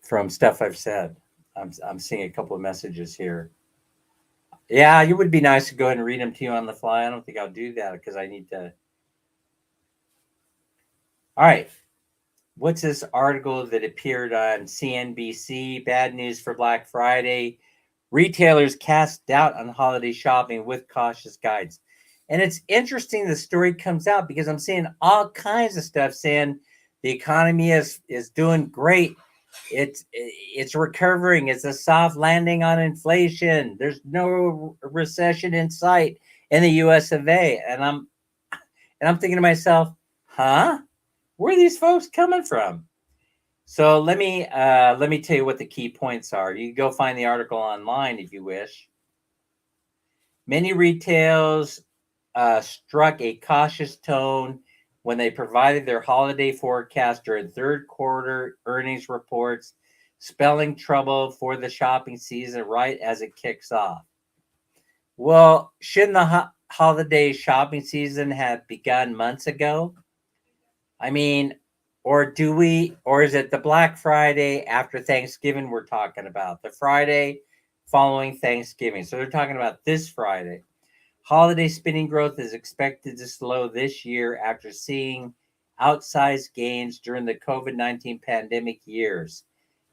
from stuff I've said. I'm seeing a couple of messages here. Yeah, it would be nice to go ahead and read them to you on the fly. I don't think I'll do that because I need to. All right. What's this article that appeared on CNBC? Bad news for Black Friday. Retailers cast doubt on holiday shopping with cautious guides. And it's interesting the story comes out because I'm seeing all kinds of stuff saying the economy is doing great. It's recovering. It's a soft landing on inflation. There's no recession in sight in the US of A. And I'm thinking to myself, huh? Where are these folks coming from? So let me tell you what the key points are. You can go find the article online if you wish. Many retailers struck a cautious tone when they provided their holiday forecast during third quarter earnings reports, spelling trouble for the shopping season right as it kicks off. Well, shouldn't the holiday shopping season have begun months ago? I mean, or is it the Black Friday after Thanksgiving we're talking about? The Friday following Thanksgiving. So they're talking about this Friday. Holiday spending growth is expected to slow this year after seeing outsized gains during the COVID-19 pandemic years.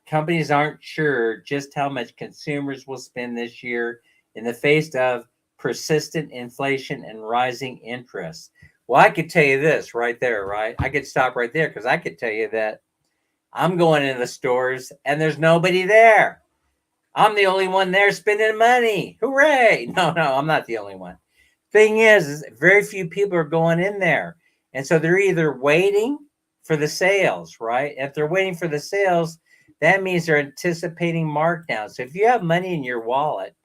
Companies aren't sure just how much consumers will spend this year in the face of persistent inflation and rising interest. Well, I could tell you this right there, right? I could stop right there because I could tell you that I'm going into the stores and there's nobody there. I'm the only one there spending money. Hooray! No, I'm not the only one. Thing is very few people are going in there. And so they're either waiting for the sales, right? If they're waiting for the sales, that means they're anticipating markdowns. So if you have money in your wallet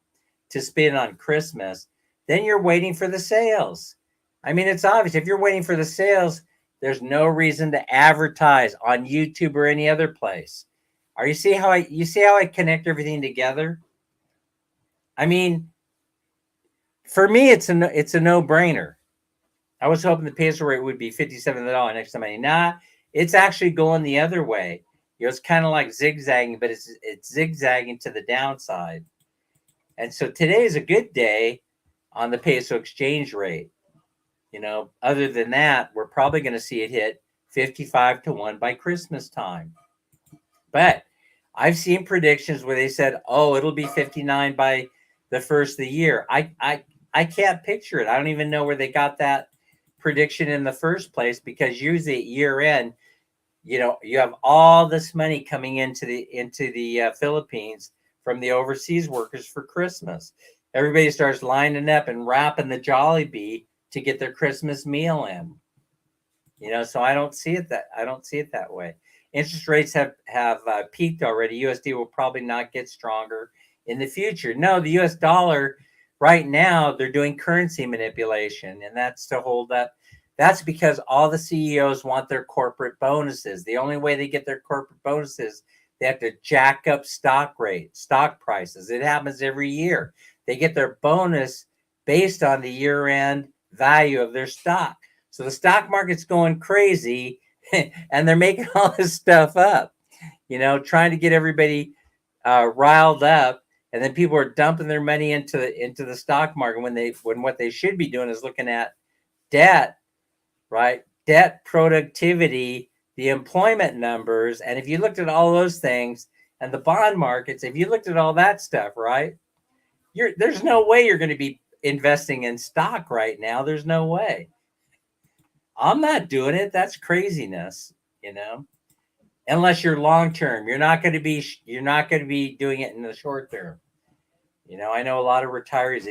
to spend on Christmas, then you're waiting for the sales. I mean, it's obvious. If you're waiting for the sales, there's no reason to advertise on YouTube or any other place. You see how I connect everything together? I mean, for me, it's a no-brainer. I was hoping the peso rate would be $57 next to money. Nah, it's actually going the other way. It's kind of like zigzagging, but it's zigzagging to the downside. And so today is a good day on the peso exchange rate. Other than that, we're probably going to see it hit 55 to 1 by Christmas time. But I've seen predictions where they said, "Oh, it'll be 59 by the first of the year." I can't picture it. I don't even know where they got that prediction in the first place, because usually at year end, you have all this money coming into the Philippines from the overseas workers for Christmas. Everybody starts lining up and wrapping the Jollibee to get their Christmas meal in. So I don't see it that way. Interest rates have peaked already. USD will probably not get stronger in the future. No, the US dollar right now, they're doing currency manipulation, and that's to hold up. That's because all the CEOs want their corporate bonuses. The only way they get their corporate bonuses, they have to jack up stock prices. It happens every year. They get their bonus based on the year-end value of their stock. So the stock market's going crazy, and they're making all this stuff up, trying to get everybody riled up, and then people are dumping their money into the stock market when what they should be doing is looking at debt, right? Debt, productivity, the employment numbers, and if you looked at all those things and the bond markets, if you looked at all that stuff, right, there's no way you're going to be investing in stock right now. There's no way. I'm not doing it. That's craziness, unless you're long term. You're not going to be doing it in the short term. I know a lot of retirees,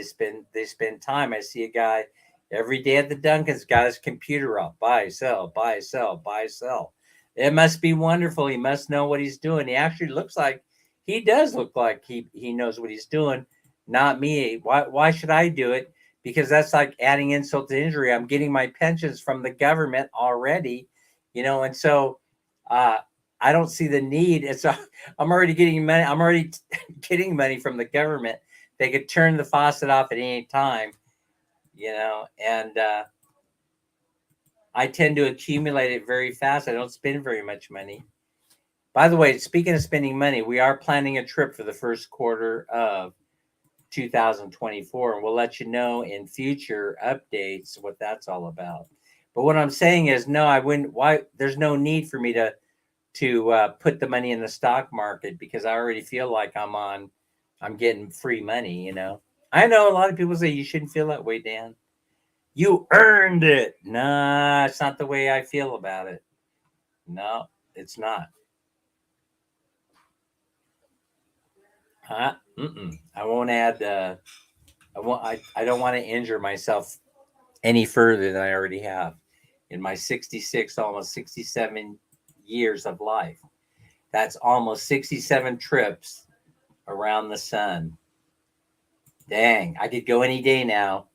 they spend time. I see a guy Every day at the Dunkin's got his computer up. Buy, sell, buy, sell, buy, sell. It must be wonderful. He must know what he's doing. He actually looks like he does look like he knows what he's doing. Not me. Why should I do it? Because that's like adding insult to injury. I'm getting my pensions from the government already, and so uh I don't see the need. I'm already getting money. I'm already getting money from the government. They could turn the faucet off at any time, and I tend to accumulate it very fast. I don't spend very much money. By the way, speaking of spending money, we are planning a trip for the first quarter of 2024, and we'll let you know in future updates what that's all about. But what I'm saying is, no, I wouldn't. Why? There's no need for me to put the money in the stock market because I already feel like I'm getting free money. I know a lot of people say you shouldn't feel that way, Dan. You earned it. Nah, it's not the way I feel about it. No, it's not. I won't add. I won't. I don't want to injure myself any further than I already have in my 66, almost 67 years of life. That's almost 67 trips around the sun. Dang, I could go any day now.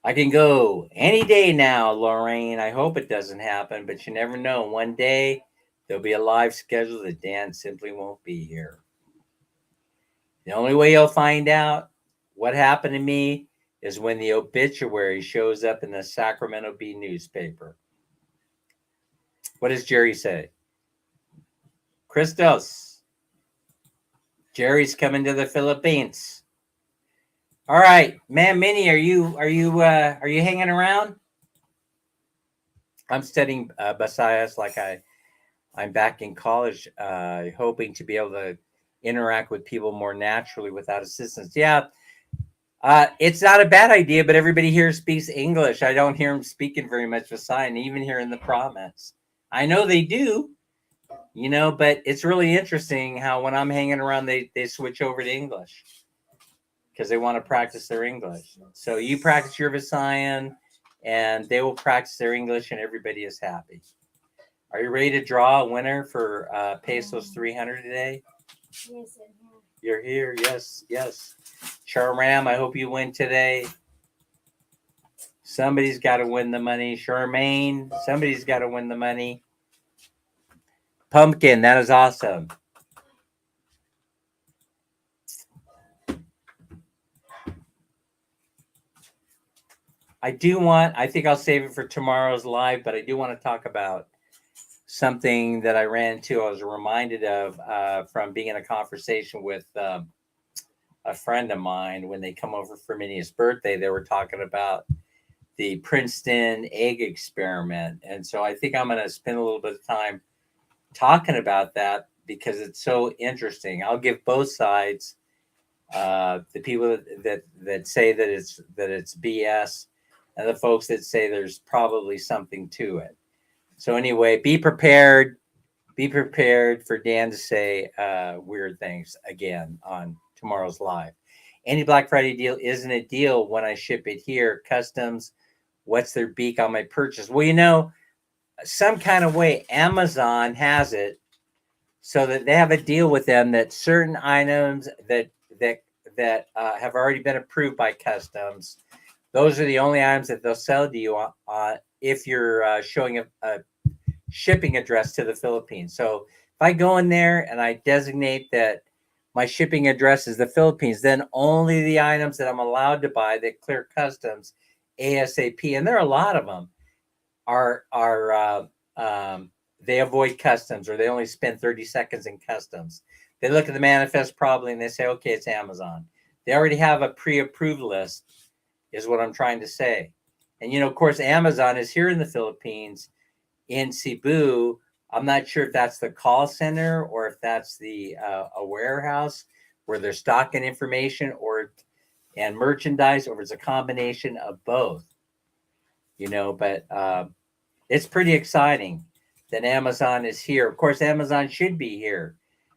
I can go any day now, Lorraine. I hope it doesn't happen, but you never know. One day there'll be a live schedule that Dan simply won't be here. The only way you'll find out what happened to me is when the obituary shows up in the Sacramento Bee newspaper. What does Jerry say? Christos, Jerry's coming to the Philippines. All right, man, Minnie, are you hanging around? I'm studying Visayas like I'm back in college, hoping to be able to interact with people more naturally without assistance. Yeah, it's not a bad idea, but everybody here speaks English. I don't hear them speaking very much Visayan, even here in the province. I know they do, but it's really interesting how when I'm hanging around, they switch over to English because they want to practice their English. So you practice your Visayan, and they will practice their English, and everybody is happy. Are you ready to draw a winner for Pesos 300 today? Yes, You're here. Yes. Charram, I hope you win today. Somebody's got to win the money. Charmaine, somebody's got to win the money. Pumpkin, that is awesome. I think I'll save it for tomorrow's live, but I do want to talk about something that I ran into. I was reminded of from being in a conversation with a friend of mine when they come over for Minnie's birthday. They were talking about the Princeton egg experiment. And so I think I'm going to spend a little bit of time talking about that because it's so interesting. I'll give both sides. The people that say that it's BS, and the folks that say there's probably something to it. So anyway, be prepared. Be prepared for Dan to say weird things again on tomorrow's live. Any Black Friday deal isn't a deal when I ship it here. Customs, what's their beak on my purchase? Well, some kind of way Amazon has it so that they have a deal with them that certain items that have already been approved by customs, those are the only items that they'll sell to you if you're showing a shipping address to the Philippines. So if I go in there and I designate that my shipping address is the Philippines, then only the items that I'm allowed to buy that clear customs ASAP, and there are a lot of them, are they avoid customs, or they only spend 30 seconds in customs. They look at the manifest probably and they say, okay, it's Amazon. They already have a pre-approved list, is what I'm trying to say. And, of course, Amazon is here in the Philippines, in Cebu. I'm not sure if that's the call center or if that's a warehouse where they're stocking information and merchandise, or it's a combination of both. But it's pretty exciting that Amazon is here. Of course, Amazon should be here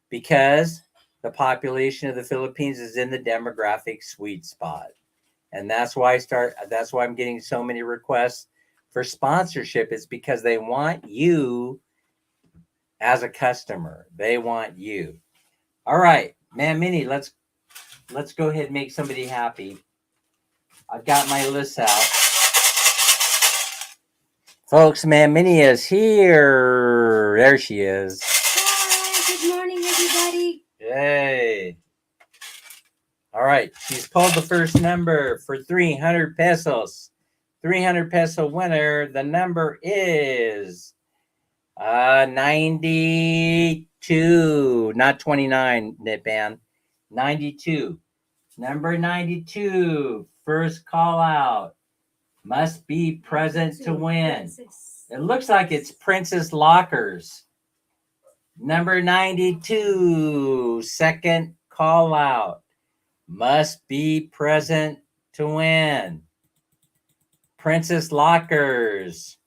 because the population of the Philippines is in the demographic sweet spot. And that's why I'm getting so many requests for sponsorship. It's because they want you as a customer. They want you. All right, Man Mini, let's go ahead and make somebody happy. I've got my list out. Folks, Man Mini is here. There she is. Hi, good morning, everybody. Yay. All right, she's pulled the first number for 300 pesos. 300 peso winner. The number is 92, not 29, Nitban. 92. Number 92, first call out. Must be present to win. It looks like it's Princess Lockers. Number 92, second call out. Must be present to win. Princess Lockers.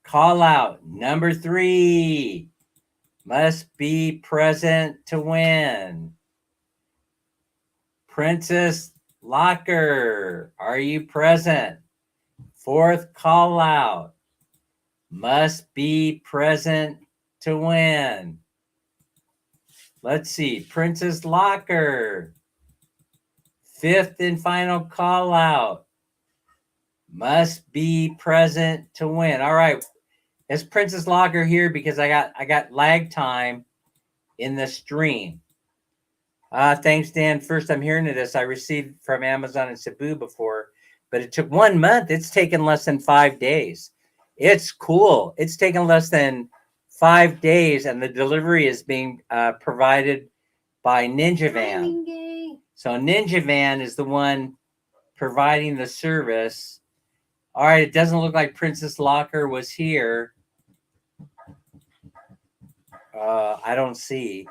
Call out number 3. Must be present to win. Princess Locker. Are you present? Fourth call out. Must be present to win. Let's see. Princess Locker. Fifth and final call out. Must be present to win. All right. It's Princess Locker here because I got lag time in the stream. Thanks, Dan. First I'm hearing of this. I received from Amazon in Cebu before, but it took 1 month. It's taken less than 5 days. It's cool. It's taken less than 5 days, and the delivery is being provided by Ninja Van. So Ninja Van is the one providing the service. All right, it doesn't look like Princess Locker was here. I don't see.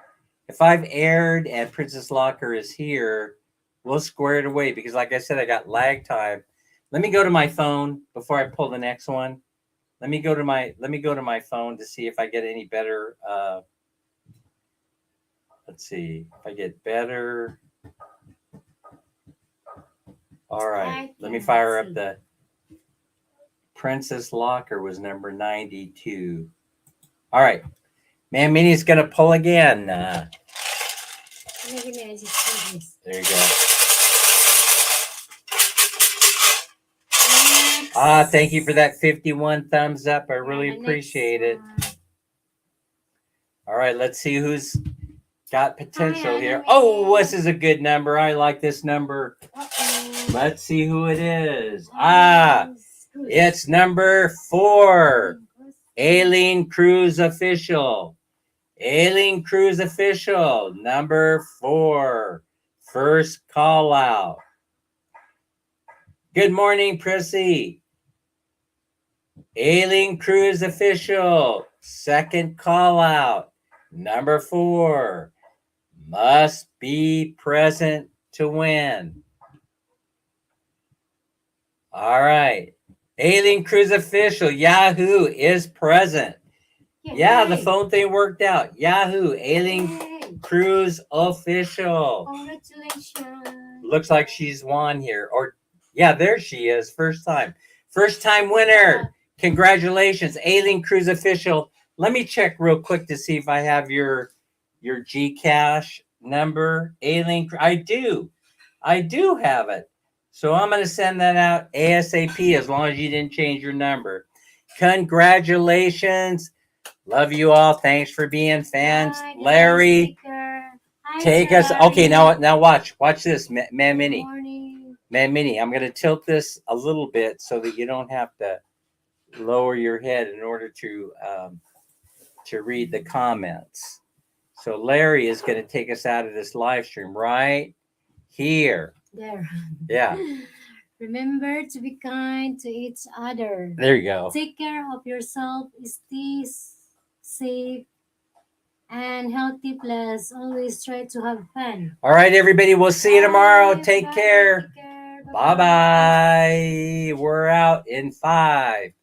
If I've aired and Princess Locker is here, we'll square it away because, like I said, I got lag time. Let me go to my phone before I pull the next one. Let me go to my phone to see if I get any better. Let's see if I get better. All right, let me fire up the Princess Locker was number 92. All right, Man Mini's gonna pull again. There you go. Thank you for that 51 thumbs up. I really appreciate it. All right, let's see who's got potential here. Oh, this is a good number. I like this number. Let's see who it is. It's number 4. Aileen Cruz Official. Aileen Cruz Official, number 4. First call out. Good morning, Prissy. Aileen Cruz Official, second call out. Number 4. Must be present to win. All right. Aileen Cruz Official, Yahoo is present. Yeah, the phone thing worked out. Yahoo, Aileen Cruz Official. Congratulations. Looks like she's won here. Or, yeah, there she is. First time. First time winner. Congratulations, Aileen Cruz Official. Let me check real quick to see if I have your GCash number. Aileen, I do have it. So I'm going to send that out ASAP as long as you didn't change your number. Congratulations. Love you all. Thanks for being fans. Hi, Larry, take us. Okay, now watch this, Man Mini. Man Mini, I'm going to tilt this a little bit so that you don't have to lower your head in order to read the comments. So Larry is going to take us out of this live stream right here. There. Yeah. Remember to be kind to each other. There you go. Take care of yourself. Stay safe and healthy. Plus, always try to have fun. All right, everybody. We'll see you tomorrow. Take care. Take care. Bye-bye. We're out in 5,